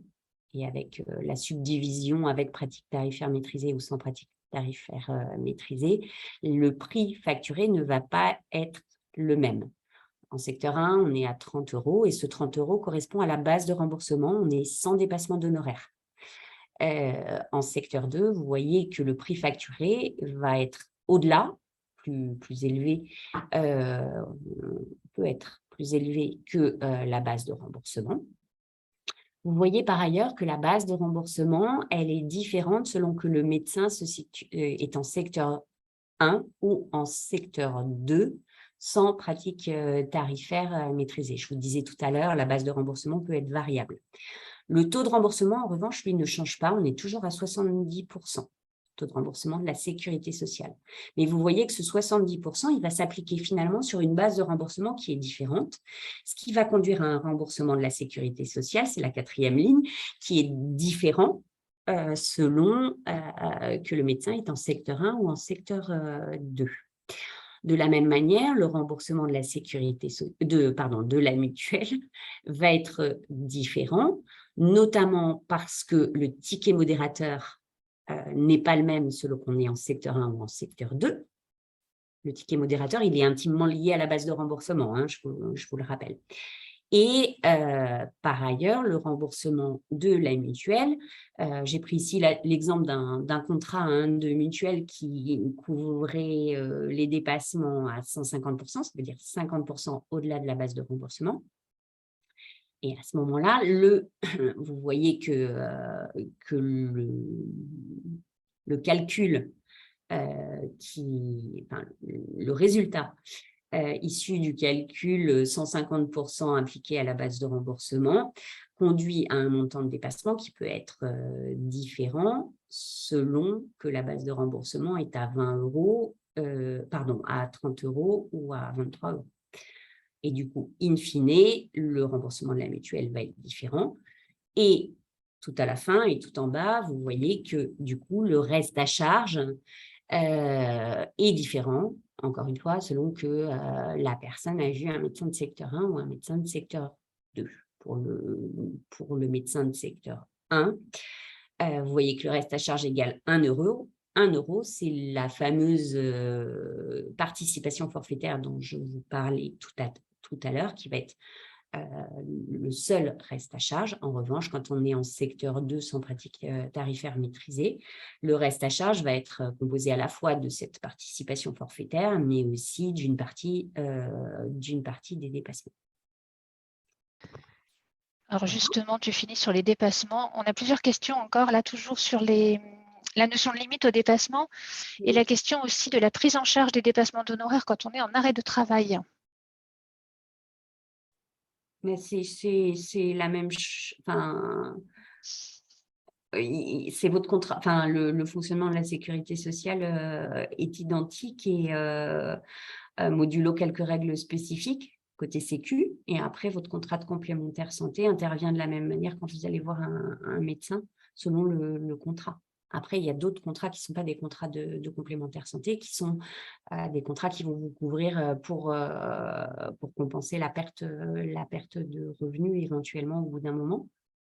Speaker 2: et avec la subdivision avec pratique tarifaire maîtrisée ou sans pratique tarifaire maîtrisée, le prix facturé ne va pas être le même. En secteur 1, on est à 30 € et ce 30 € correspond à la base de remboursement. On est sans dépassement d'honoraires. En secteur 2, vous voyez que le prix facturé va être au-delà, plus élevé, peut être plus élevé que la base de remboursement. Vous voyez par ailleurs que la base de remboursement, elle est différente selon que le médecin est en secteur 1 ou en secteur 2, sans pratique tarifaire maîtrisée. Je vous disais tout à l'heure, la base de remboursement peut être variable. Le taux de remboursement, en revanche, lui, ne change pas. On est toujours à 70%, taux de remboursement de la sécurité sociale. Mais vous voyez que ce 70%, il va s'appliquer finalement sur une base de remboursement qui est différente, ce qui va conduire à un remboursement de la sécurité sociale, c'est la 4e ligne, qui est différent selon que le médecin est en secteur 1 ou en secteur 2. De la même manière, le remboursement de la de la mutuelle va être différent, notamment parce que le ticket modérateur n'est pas le même selon qu'on est en secteur 1 ou en secteur 2. Le ticket modérateur, il est intimement lié à la base de remboursement, hein, je vous le rappelle. Et par ailleurs, le remboursement de la mutuelle, j'ai pris ici l'exemple d'un contrat de mutuelle qui couvrait les dépassements à 150%, ça veut dire 50% au-delà de la base de remboursement. Et à ce moment-là, vous voyez que le calcul, le résultat issu du calcul 150% appliqué à la base de remboursement conduit à un montant de dépassement qui peut être différent selon que la base de remboursement est à 20 €, à 30 € ou à 23 €. Et du coup, in fine, le remboursement de la mutuelle va être différent. Et tout à la fin et tout en bas, vous voyez que du coup, le reste à charge est différent, encore une fois, selon que la personne a vu un médecin de secteur 1 ou un médecin de secteur 2. Pour le médecin de secteur 1, vous voyez que le reste à charge égale 1 €. 1 €, c'est la fameuse participation forfaitaire dont je vous parlais tout à l'heure, qui va être le seul reste à charge. En revanche, quand on est en secteur 2 sans pratique tarifaire maîtrisée, le reste à charge va être composé à la fois de cette participation forfaitaire, mais aussi d'une partie des dépassements.
Speaker 3: Alors justement, tu finis sur les dépassements. On a plusieurs questions encore, là, toujours sur la notion de limite au dépassement et la question aussi de la prise en charge des dépassements d'honoraires quand on est en arrêt de travail.
Speaker 2: Mais c'est la même chose. C'est votre contrat. Enfin, le fonctionnement de la sécurité sociale est identique et modulo quelques règles spécifiques côté sécu. Et après, votre contrat de complémentaire santé intervient de la même manière quand vous allez voir un médecin selon le contrat. Après, il y a d'autres contrats qui ne sont pas des contrats de complémentaire santé, qui sont des contrats qui vont vous couvrir pour compenser la perte de revenus éventuellement au bout d'un moment,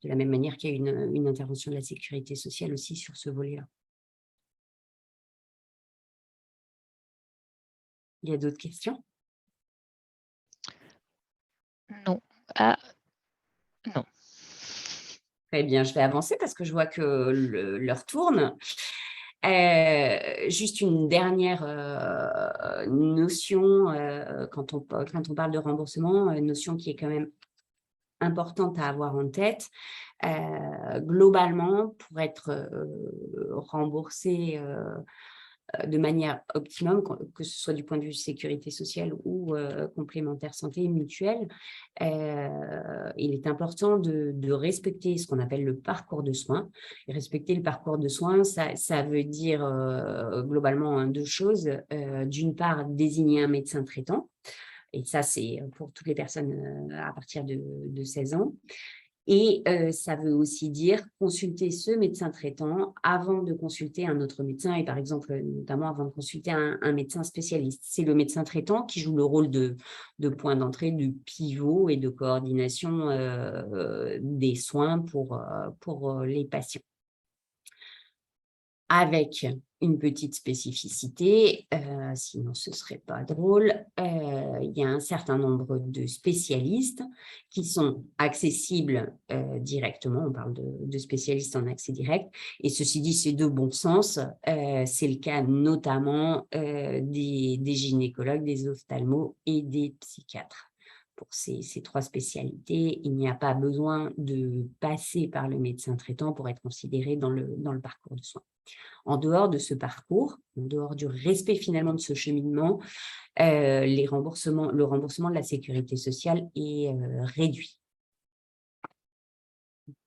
Speaker 2: de la même manière qu'il y a une intervention de la sécurité sociale aussi sur ce volet-là. Il y a d'autres questions?
Speaker 3: Non. Non.
Speaker 2: Très bien, je vais avancer parce que je vois que l'heure tourne. Juste une dernière notion quand on parle de remboursement, une notion qui est quand même importante à avoir en tête. Globalement, pour être remboursé de manière optimum, que ce soit du point de vue sécurité sociale ou complémentaire santé mutuelle, il est important de respecter ce qu'on appelle le parcours de soins. Et respecter le parcours de soins, ça veut dire globalement deux choses. D'une part, désigner un médecin traitant, et ça c'est pour toutes les personnes à partir de 16 ans. Et ça veut aussi dire consulter ce médecin traitant avant de consulter un autre médecin et par exemple, notamment avant de consulter un médecin spécialiste. C'est le médecin traitant qui joue le rôle de point d'entrée, de pivot et de coordination des soins pour les patients. Avec une petite spécificité, sinon ce ne serait pas drôle, il y a un certain nombre de spécialistes qui sont accessibles directement, on parle de spécialistes en accès direct, et ceci dit, c'est de bon sens, c'est le cas notamment des gynécologues, des ophtalmos et des psychiatres. Pour ces trois spécialités, il n'y a pas besoin de passer par le médecin traitant pour être considéré dans le parcours de soins. En dehors de ce parcours, en dehors du respect finalement de ce cheminement, le remboursement de la sécurité sociale est réduit.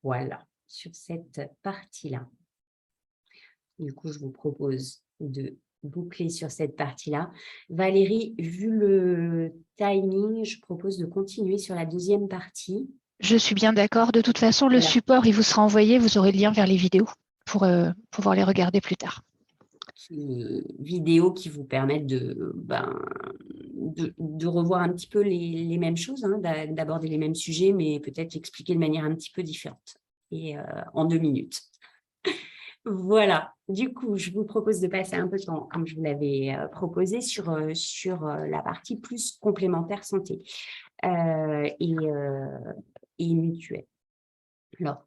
Speaker 2: Voilà, sur cette partie-là. Du coup, je vous propose de boucler sur cette partie-là. Valérie, vu le timing, je propose de continuer sur la deuxième partie.
Speaker 3: Je suis bien d'accord. De toute façon, le support, il vous sera envoyé. Vous aurez le lien vers les vidéos pour pouvoir les regarder plus tard.
Speaker 2: Vidéos qui vous permettent de revoir un petit peu les mêmes choses, hein, d'aborder les mêmes sujets, mais peut-être expliquer de manière un petit peu différente et en 2 minutes. Voilà, du coup, je vous propose de passer un peu de temps, comme je vous l'avais proposé, sur la partie plus complémentaire santé et mutuelle. Alors,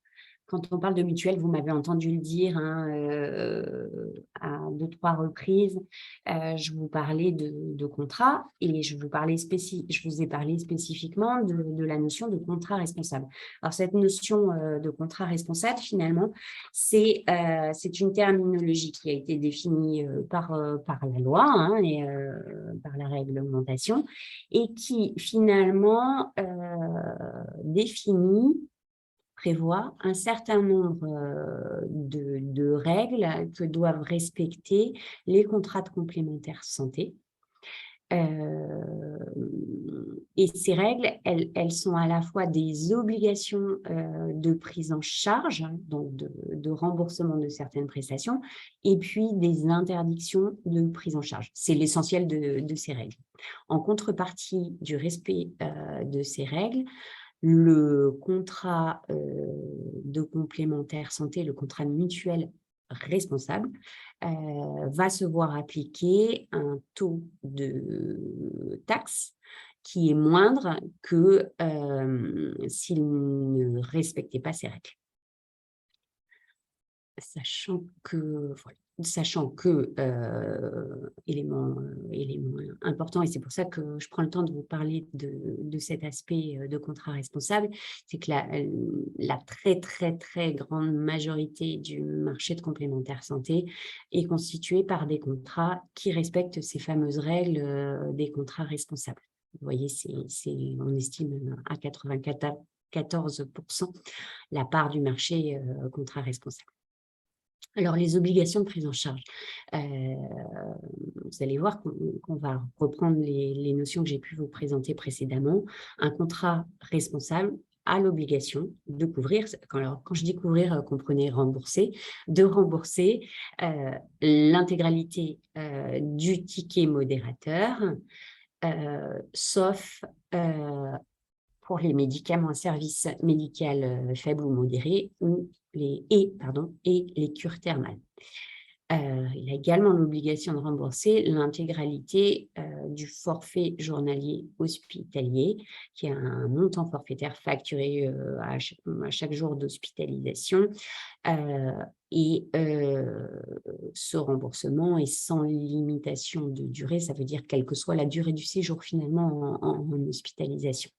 Speaker 2: quand on parle de mutuelle, vous m'avez entendu le dire hein, à 2-3 reprises, je vous parlais de contrat et je vous ai parlé spécifiquement de la notion de contrat responsable. Alors, cette notion de contrat responsable, finalement, c'est une terminologie qui a été définie par la loi hein, et par la réglementation et qui, finalement, prévoit un certain nombre de règles que doivent respecter les contrats de complémentaire santé. Et ces règles, elles sont à la fois des obligations de prise en charge, donc de remboursement de certaines prestations, et puis des interdictions de prise en charge. C'est l'essentiel de ces règles. En contrepartie du respect de ces règles, le contrat de complémentaire santé, le contrat mutuel responsable, va se voir appliquer un taux de taxe qui est moindre que s'il ne respectait pas ces règles. Sachant que élément important, et c'est pour ça que je prends le temps de vous parler de cet aspect de contrat responsable, c'est que la très, très, très grande majorité du marché de complémentaire santé est constituée par des contrats qui respectent ces fameuses règles des contrats responsables. Vous voyez, on estime à 94% la part du marché contrat responsable. Alors, les obligations de prise en charge. Vous allez voir qu'on va reprendre les notions que j'ai pu vous présenter précédemment. Un contrat responsable a l'obligation de couvrir, quand je dis couvrir, comprenez rembourser, de rembourser l'intégralité du ticket modérateur, sauf pour les médicaments à service médical faible ou modéré et les cures thermales. Il a également l'obligation de rembourser l'intégralité du forfait journalier hospitalier, qui est un montant forfaitaire facturé à chaque jour d'hospitalisation. Et ce remboursement est sans limitation de durée, ça veut dire quelle que soit la durée du séjour finalement en hospitalisation.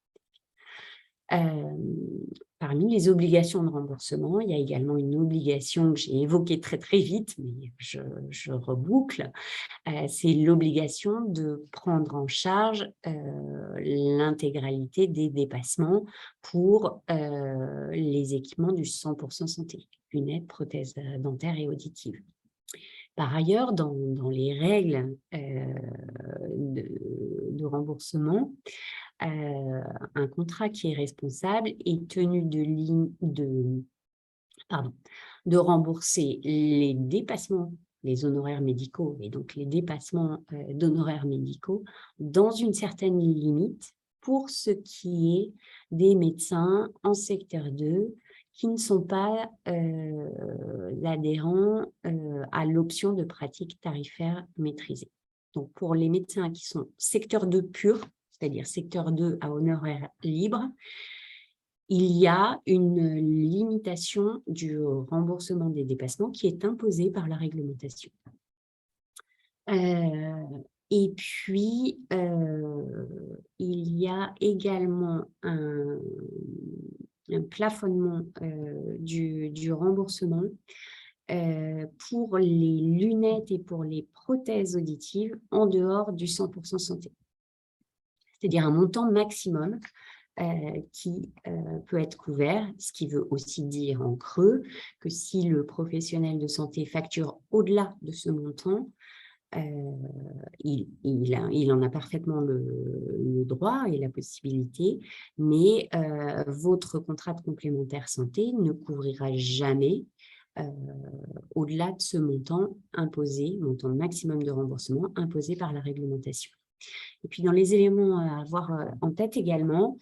Speaker 2: Par Parmi les obligations de remboursement, il y a également une obligation que j'ai évoquée très très vite, mais je reboucle, c'est l'obligation de prendre en charge l'intégralité des dépassements pour les équipements du 100% santé, lunettes, prothèses dentaires et auditives. Par ailleurs, dans les règles de remboursement, un contrat qui est responsable est tenu de rembourser les dépassements, les honoraires médicaux et donc les dépassements d'honoraires médicaux dans une certaine limite pour ce qui est des médecins en secteur 2 qui ne sont pas adhérents à l'option de pratique tarifaire maîtrisée. Donc, pour les médecins qui sont secteur 2 pur, c'est-à-dire secteur 2 à honoraires libres, il y a une limitation du remboursement des dépassements qui est imposée par la réglementation. Et puis, il y a également un plafonnement du remboursement pour les lunettes et pour les prothèses auditives en dehors du 100% santé. C'est-à-dire un montant maximum qui peut être couvert, ce qui veut aussi dire en creux que si le professionnel de santé facture au-delà de ce montant, il en a parfaitement le droit et la possibilité, mais votre contrat de complémentaire santé ne couvrira jamais au-delà de ce montant imposé, montant maximum de remboursement imposé par la réglementation. Et puis dans les éléments à avoir en tête également,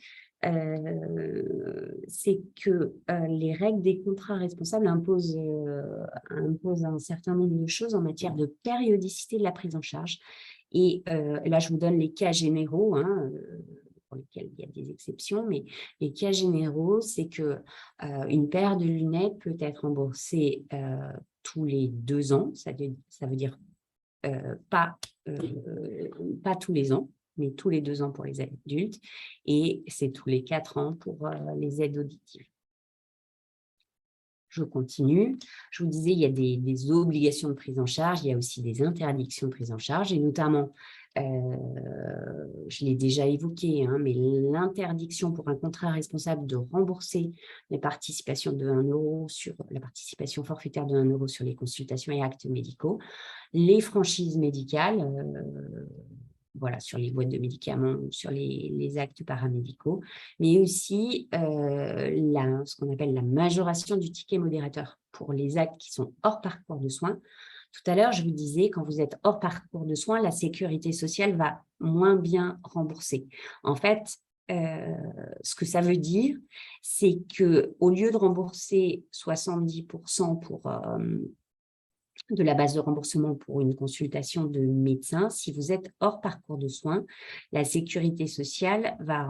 Speaker 2: c'est que les règles des contrats responsables imposent un certain nombre de choses en matière de périodicité de la prise en charge. Et là, je vous donne les cas généraux, pour lesquels il y a des exceptions, mais les cas généraux, c'est qu'une paire de lunettes peut être remboursée tous les 2 ans, ça veut dire pas tous les ans, mais tous les 2 ans pour les adultes, et c'est tous les 4 ans pour les aides auditives. Je continue. Je vous disais, il y a des obligations de prise en charge, il y a aussi des interdictions de prise en charge, et notamment, je l'ai déjà évoqué, mais l'interdiction pour un contrat responsable de rembourser les participations de 1 € sur la participation forfaitaire de 1 € sur les consultations et actes médicaux, les franchises médicales, voilà, sur les boîtes de médicaments ou sur les actes paramédicaux, mais aussi ce qu'on appelle la majoration du ticket modérateur pour les actes qui sont hors parcours de soins. Tout à l'heure, je vous disais, quand vous êtes hors parcours de soins, la sécurité sociale va moins bien rembourser. En fait, ce que ça veut dire, c'est qu'au lieu de rembourser 70% de la base de remboursement pour une consultation de médecin, si vous êtes hors parcours de soins, la sécurité sociale va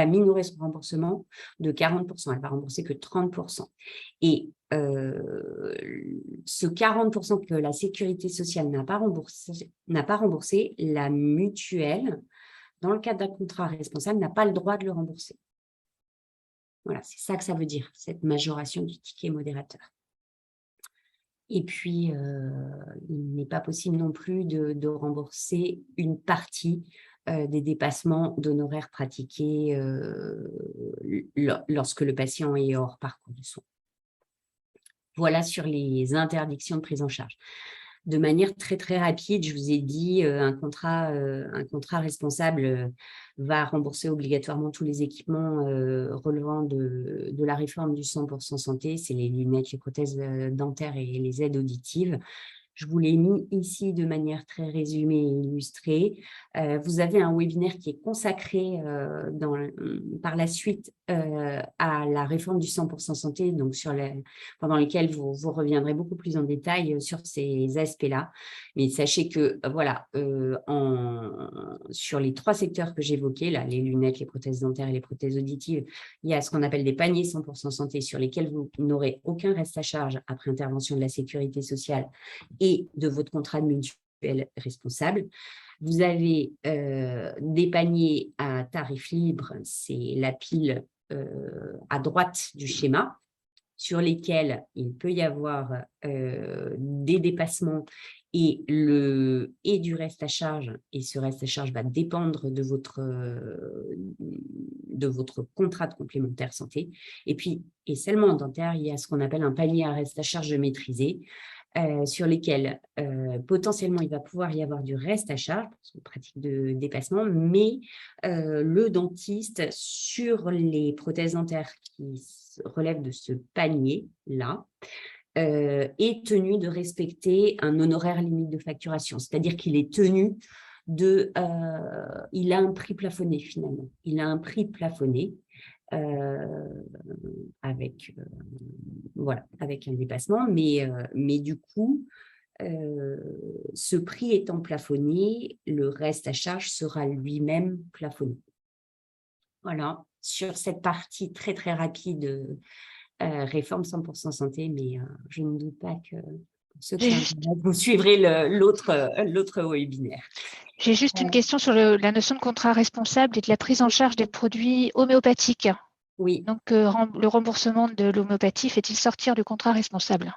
Speaker 2: minorer son remboursement de 40%. Elle va rembourser que 30%. Et ce 40% que la sécurité sociale n'a pas remboursé, la mutuelle, dans le cadre d'un contrat responsable, n'a pas le droit de le rembourser. Voilà, c'est ça que ça veut dire, cette majoration du ticket modérateur. Et puis, il n'est pas possible non plus de rembourser une partie des dépassements d'honoraires pratiqués lorsque le patient est hors parcours de soins. Voilà sur les interdictions de prise en charge. De manière très, très rapide, je vous ai dit, un contrat responsable va rembourser obligatoirement tous les équipements relevant de la réforme du 100% santé, c'est les lunettes, les prothèses dentaires et les aides auditives. Je vous l'ai mis ici de manière très résumée et illustrée. Vous avez un webinaire qui est consacré par la suite à la réforme du 100% santé, donc pendant lequel vous reviendrez beaucoup plus en détail sur ces aspects-là. Mais sachez que, voilà, sur les 3 secteurs que j'évoquais, là, les lunettes, les prothèses dentaires et les prothèses auditives, il y a ce qu'on appelle des paniers 100% santé sur lesquels vous n'aurez aucun reste à charge après intervention de la sécurité sociale et de votre contrat de mutuelle responsable. Vous avez des paniers à tarif libre, c'est la pile à droite du schéma, sur lesquels il peut y avoir des dépassements et du reste à charge, et ce reste à charge va dépendre de votre contrat de complémentaire santé. Et puis, et seulement en dentaire, il y a ce qu'on appelle un panier à reste à charge maîtrisé, sur lesquels potentiellement il va pouvoir y avoir du reste à charge, parce qu'on pratique de dépassement, mais le dentiste, sur les prothèses dentaires qui relèvent de ce panier-là, est tenu de respecter un honoraire limite de facturation, c'est-à-dire qu'il est tenu il a un prix plafonné finalement. Il a un prix plafonné avec un dépassement, mais du coup, ce prix étant plafonné, le reste à charge sera lui-même plafonné. Voilà, sur cette partie très très rapide, réforme 100% santé, mais je ne doute pas que pour ceux que ça intéresse, vous suivrez l'autre webinaire.
Speaker 3: J'ai juste une question sur la notion de contrat responsable et de la prise en charge des produits homéopathiques.
Speaker 2: Oui.
Speaker 3: Donc, le remboursement de l'homéopathie fait-il sortir du contrat responsable?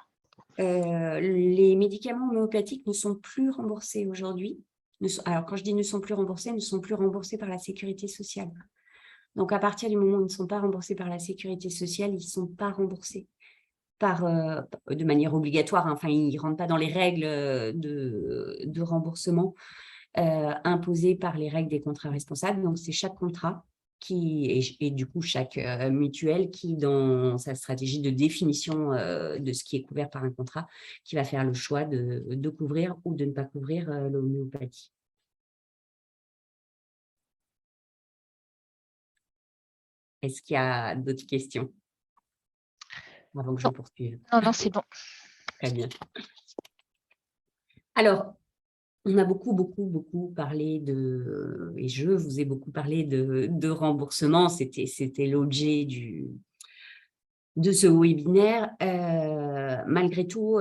Speaker 2: Les médicaments homéopathiques ne sont plus remboursés aujourd'hui. Alors, quand je dis ne sont plus remboursés par la sécurité sociale. Donc, à partir du moment où ils ne sont pas remboursés par la sécurité sociale, ils ne sont pas remboursés de manière obligatoire. Enfin, ils ne rentrent pas dans les règles de remboursement imposées par les règles des contrats responsables. Donc, c'est chaque contrat et du coup, chaque mutuelle qui, dans sa stratégie de définition de ce qui est couvert par un contrat, qui va faire le choix de couvrir ou de ne pas couvrir l'homéopathie. Est-ce qu'il y a d'autres questions avant que je poursuive?
Speaker 3: Non, c'est bon.
Speaker 2: Très bien. Alors, on a beaucoup parlé et je vous ai beaucoup parlé de remboursement. C'était l'objet de ce webinaire. Malgré tout,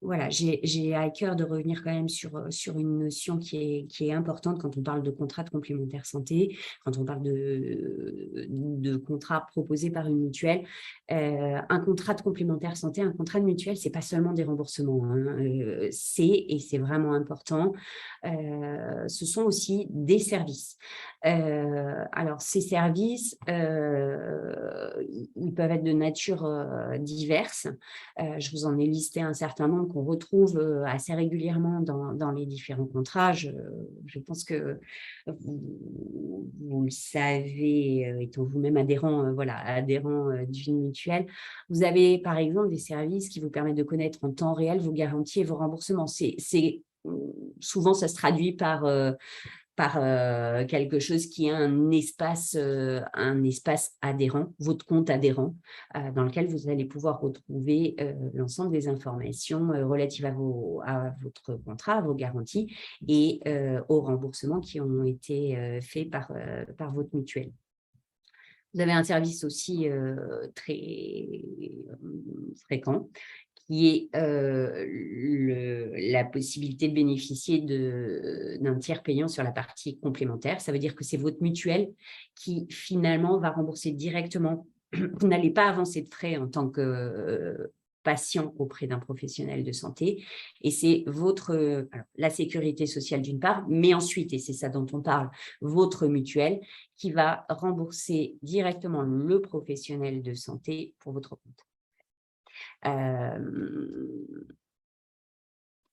Speaker 2: voilà, j'ai à cœur de revenir quand même sur une notion qui est importante quand on parle de contrat de complémentaire santé, quand on parle de contrat proposé par une mutuelle. Un contrat de complémentaire santé, un contrat de mutuelle, ce n'est pas seulement des remboursements, hein, et c'est vraiment important, ce sont aussi des services. Alors, ces services, ils peuvent être de nature diverse. Je vous en ai listé un certain nombre qu'on retrouve assez régulièrement dans les différents contrats. Je pense que vous le savez, étant vous-même adhérent, d'une mutuelle. Vous avez, par exemple, des services qui vous permettent de connaître en temps réel vos garanties et vos remboursements. Souvent, ça se traduit par quelque chose qui est un espace adhérent, votre compte adhérent, dans lequel vous allez pouvoir retrouver l'ensemble des informations relatives à votre contrat, à vos garanties et aux remboursements qui ont été faits par votre mutuelle. Vous avez un service aussi très fréquent qui est la possibilité de bénéficier d'un tiers payant sur la partie complémentaire. Ça veut dire que c'est votre mutuelle qui, finalement, va rembourser directement. Vous n'allez pas avancer de frais en tant que patient auprès d'un professionnel de santé. Et c'est la sécurité sociale d'une part, mais ensuite, et c'est ça dont on parle, votre mutuelle qui va rembourser directement le professionnel de santé pour votre compte.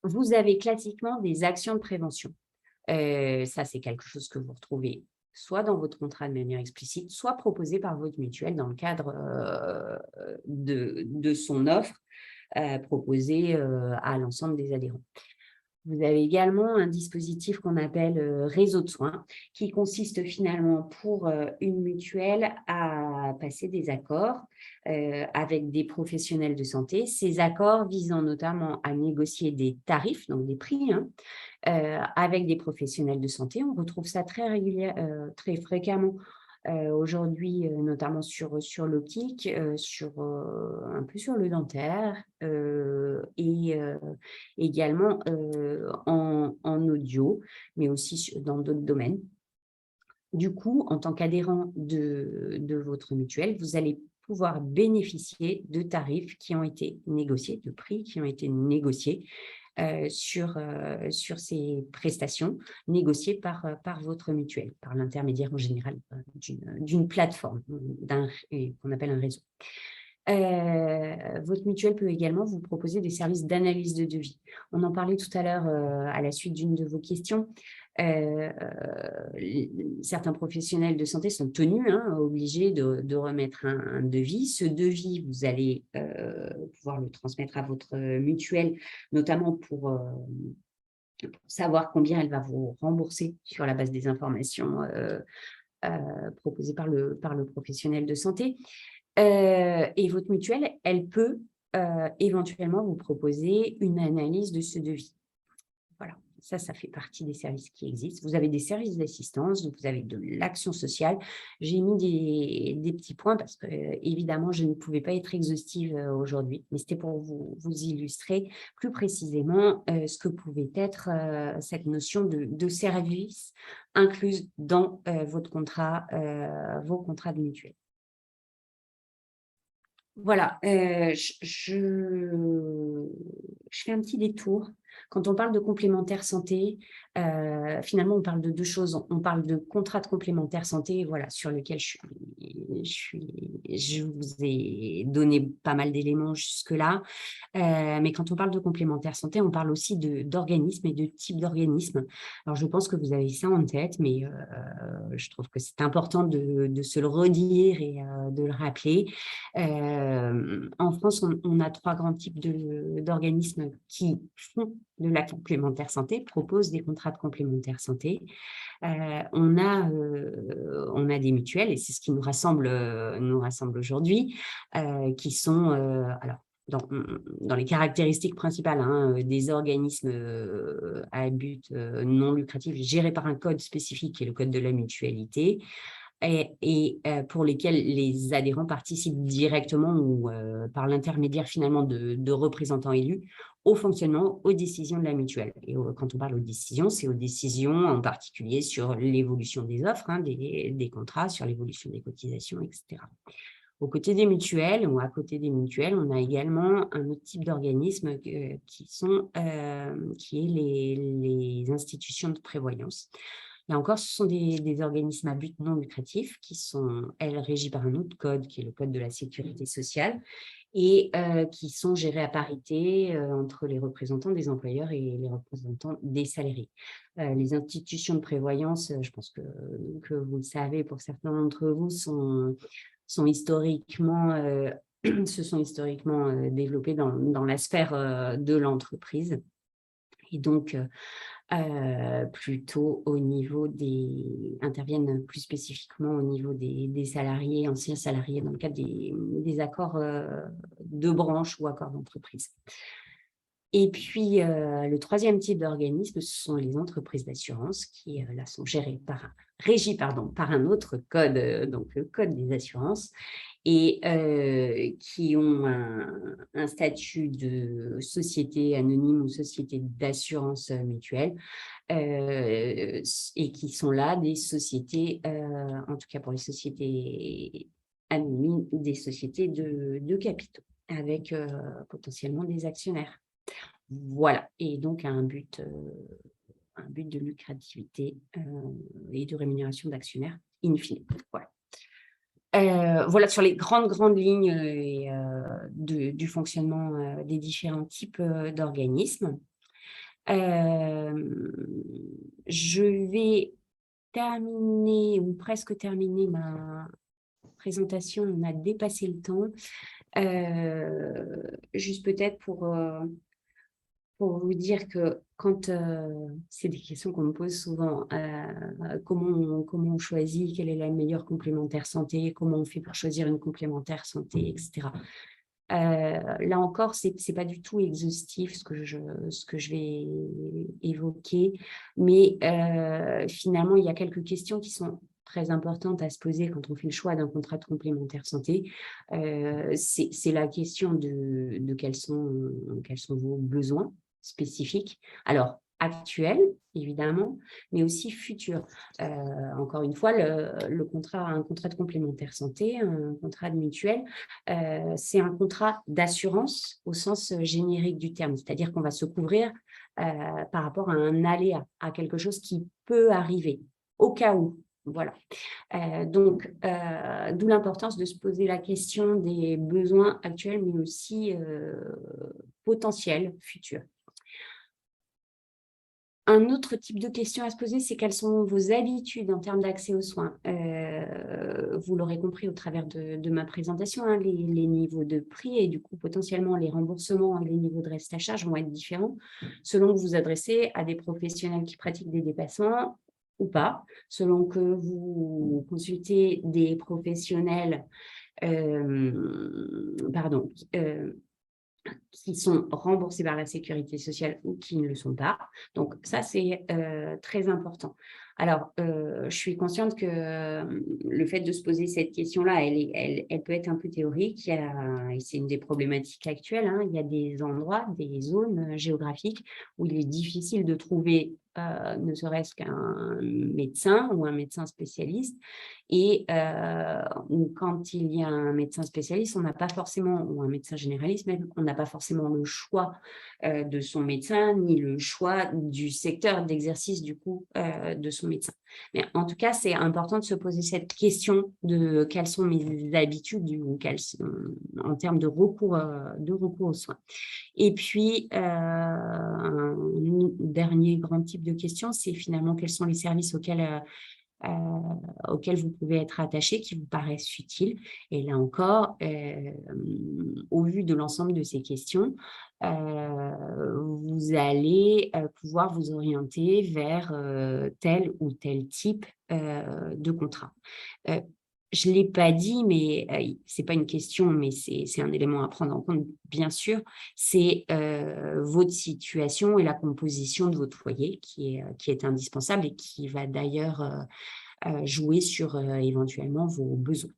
Speaker 2: Vous avez classiquement des actions de prévention. Ça, c'est quelque chose que vous retrouvez soit dans votre contrat de manière explicite, soit proposé par votre mutuelle dans le cadre de son offre proposée à l'ensemble des adhérents. Vous avez également un dispositif qu'on appelle réseau de soins, qui consiste finalement pour une mutuelle à passer des accords avec des professionnels de santé. Ces accords visant notamment à négocier des tarifs, donc des prix, avec des professionnels de santé. On retrouve ça très fréquemment aujourd'hui, notamment sur l'optique, un peu sur le dentaire et également en audio, mais aussi dans d'autres domaines. Du coup, en tant qu'adhérent de votre mutuelle, vous allez pouvoir bénéficier de tarifs qui ont été négociés, de prix qui ont été négociés sur ces prestations négociées par votre mutuelle, par l'intermédiaire en général d'une plateforme qu'on appelle un réseau. Votre mutuelle peut également vous proposer des services d'analyse de devis. On en parlait tout à l'heure à la suite d'une de vos questions. Certains professionnels de santé sont tenus, obligés de remettre un devis. Ce devis, vous allez pouvoir le transmettre à votre mutuelle, notamment pour savoir combien elle va vous rembourser sur la base des informations proposées par le professionnel de santé. Et votre mutuelle, elle peut éventuellement vous proposer une analyse de ce devis. Voilà, ça fait partie des services qui existent. Vous avez des services d'assistance, vous avez de l'action sociale. J'ai mis des petits points parce que, évidemment, je ne pouvais pas être exhaustive aujourd'hui, mais c'était pour vous illustrer plus précisément ce que pouvait être cette notion de service incluse dans vos contrats de mutuelle. Voilà, je fais un petit détour. Quand on parle de complémentaire santé, finalement, on parle de 2 choses. On parle de contrat de complémentaire santé, voilà, sur lequel je vous ai donné pas mal d'éléments jusque-là. Mais quand on parle de complémentaire santé, on parle aussi d'organismes et de types d'organismes. Alors, je pense que vous avez ça en tête, mais je trouve que c'est important de se le redire et de le rappeler. En France, on a 3 grands types d'organismes qui font de la complémentaire santé, proposent des contrats de complémentaire santé. On a des mutuelles, et c'est ce qui nous rassemble aujourd'hui, qui sont, alors, dans les caractéristiques principales, des organismes à but non lucratif gérés par un code spécifique qui est le code de la mutualité, et pour lesquels les adhérents participent directement ou par l'intermédiaire finalement de représentants élus au fonctionnement, aux décisions de la mutuelle. Et quand on parle aux décisions, c'est aux décisions en particulier sur l'évolution des offres, des contrats, sur l'évolution des cotisations, etc. Aux côtés des mutuelles, ou à côté des mutuelles, on a également un autre type d'organisme qui est les institutions de prévoyance. Là encore, ce sont des organismes à but non lucratif qui sont, elles, régis par un autre code, qui est le code de la sécurité sociale, et qui sont gérés à parité entre les représentants des employeurs et les représentants des salariés. Les institutions de prévoyance, je pense que vous le savez, pour certains d'entre vous, sont historiquement, se sont historiquement développées dans la sphère de l'entreprise. Et donc, plutôt au niveau interviennent plus spécifiquement au niveau des salariés, anciens salariés, dans le cadre des accords de branche ou accords d'entreprise. Et puis, le troisième type d'organisme, ce sont les entreprises d'assurance qui, là, sont régies par un autre code, donc le code des assurances, et qui ont un statut de société anonyme ou société d'assurance mutuelle, et qui sont là des sociétés, en tout cas pour les sociétés anonymes, des sociétés de capitaux, avec potentiellement des actionnaires. Voilà, et donc un but de lucrativité et de rémunération d'actionnaires in fine. Voilà. Voilà sur les grandes lignes du fonctionnement des différents types d'organismes. Je vais terminer ou presque terminer ma présentation. On a dépassé le temps. Juste peut-être pour vous dire que quand c'est des questions qu'on me pose souvent, comment on choisit, quelle est la meilleure complémentaire santé, comment on fait pour choisir une complémentaire santé, etc. Là encore, c'est pas du tout exhaustif ce que je vais évoquer, mais finalement, il y a quelques questions qui sont très importantes à se poser quand on fait le choix d'un contrat de complémentaire santé. C'est la question de quels sont vos besoins spécifiques. Alors, actuel, évidemment, mais aussi futur. Encore une fois, un contrat de complémentaire santé, un contrat de mutuelle, c'est un contrat d'assurance au sens générique du terme, c'est-à-dire qu'on va se couvrir par rapport à un aléa, à quelque chose qui peut arriver, au cas où. Voilà. D'où l'importance de se poser la question des besoins actuels, mais aussi potentiels, futurs. Un autre type de question à se poser, c'est quelles sont vos habitudes en termes d'accès aux soins. Vous l'aurez compris au travers de ma présentation, hein, les niveaux de prix et du coup potentiellement les remboursements et les niveaux de reste à charge vont être différents selon que vous vous adressez à des professionnels qui pratiquent des dépassements ou pas, selon que vous consultez des professionnels qui sont remboursés par la sécurité sociale ou qui ne le sont pas. Donc, ça, c'est très important. Alors, je suis consciente que le fait de se poser cette question-là, elle peut être un peu théorique. Et c'est une des problématiques actuelles, hein. Il y a des endroits, des zones géographiques où il est difficile de trouver ne serait-ce qu'un médecin ou un médecin spécialiste. Et quand il y a un médecin spécialiste, on n'a pas forcément, ou un médecin généraliste même, on n'a pas forcément le choix de son médecin, ni le choix du secteur d'exercice du coup de son médecin. Mais en tout cas, c'est important de se poser cette question de quelles sont mes habitudes en termes de recours aux soins. Et puis, un dernier grand type de question, c'est finalement quels sont les services auxquels vous pouvez être attaché, qui vous paraissent utiles. Et là encore, au vu de l'ensemble de ces questions, vous allez pouvoir vous orienter vers tel ou tel type de contrat. Je ne l'ai pas dit, mais ce n'est pas une question, mais c'est un élément à prendre en compte, bien sûr. C'est votre situation et la composition de votre foyer qui est indispensable et qui va d'ailleurs jouer sur éventuellement vos besoins.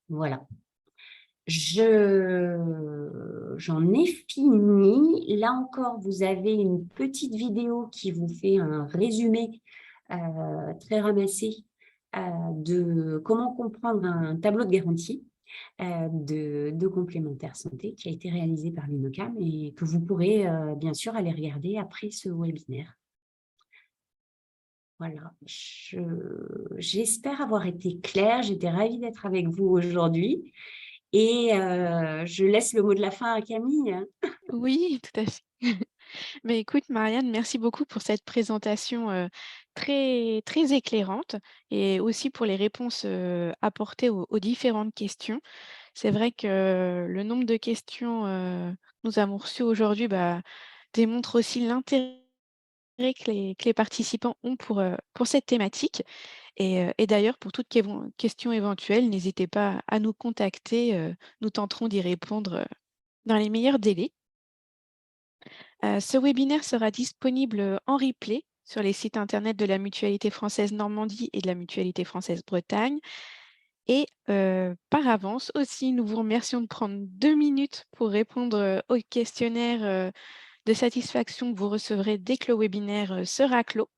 Speaker 2: Voilà. J'en ai fini. Là encore, vous avez une petite vidéo qui vous fait un résumé très ramassé de comment comprendre un tableau de garantie de complémentaire santé qui a été réalisé par l'UNOCAM et que vous pourrez bien sûr aller regarder après ce webinaire. Voilà, j'espère avoir été claire. J'étais ravie d'être avec vous aujourd'hui et je laisse le mot de la fin à Camille.
Speaker 1: Oui, tout à fait. Mais écoute, Marianne, merci beaucoup pour cette présentation très, très éclairante et aussi pour les réponses apportées aux différentes questions. C'est vrai que le nombre de questions que nous avons reçues aujourd'hui démontre aussi l'intérêt que les participants ont pour cette thématique. Et d'ailleurs, pour toute question éventuelle, n'hésitez pas à nous contacter. Nous tenterons d'y répondre dans les meilleurs délais. Ce webinaire sera disponible en replay sur les sites internet de la Mutualité française Normandie et de la Mutualité française Bretagne. Et par avance aussi, nous vous remercions de prendre 2 minutes pour répondre au questionnaire de satisfaction que vous recevrez dès que le webinaire sera clos.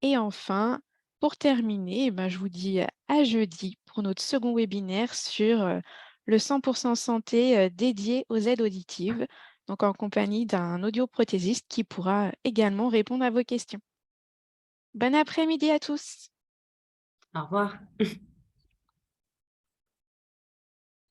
Speaker 1: Et enfin, pour terminer, je vous dis à jeudi pour notre second webinaire sur le 100% santé dédié aux aides auditives, donc en compagnie d'un audioprothésiste qui pourra également répondre à vos questions. Bon après-midi à tous.
Speaker 2: Au revoir.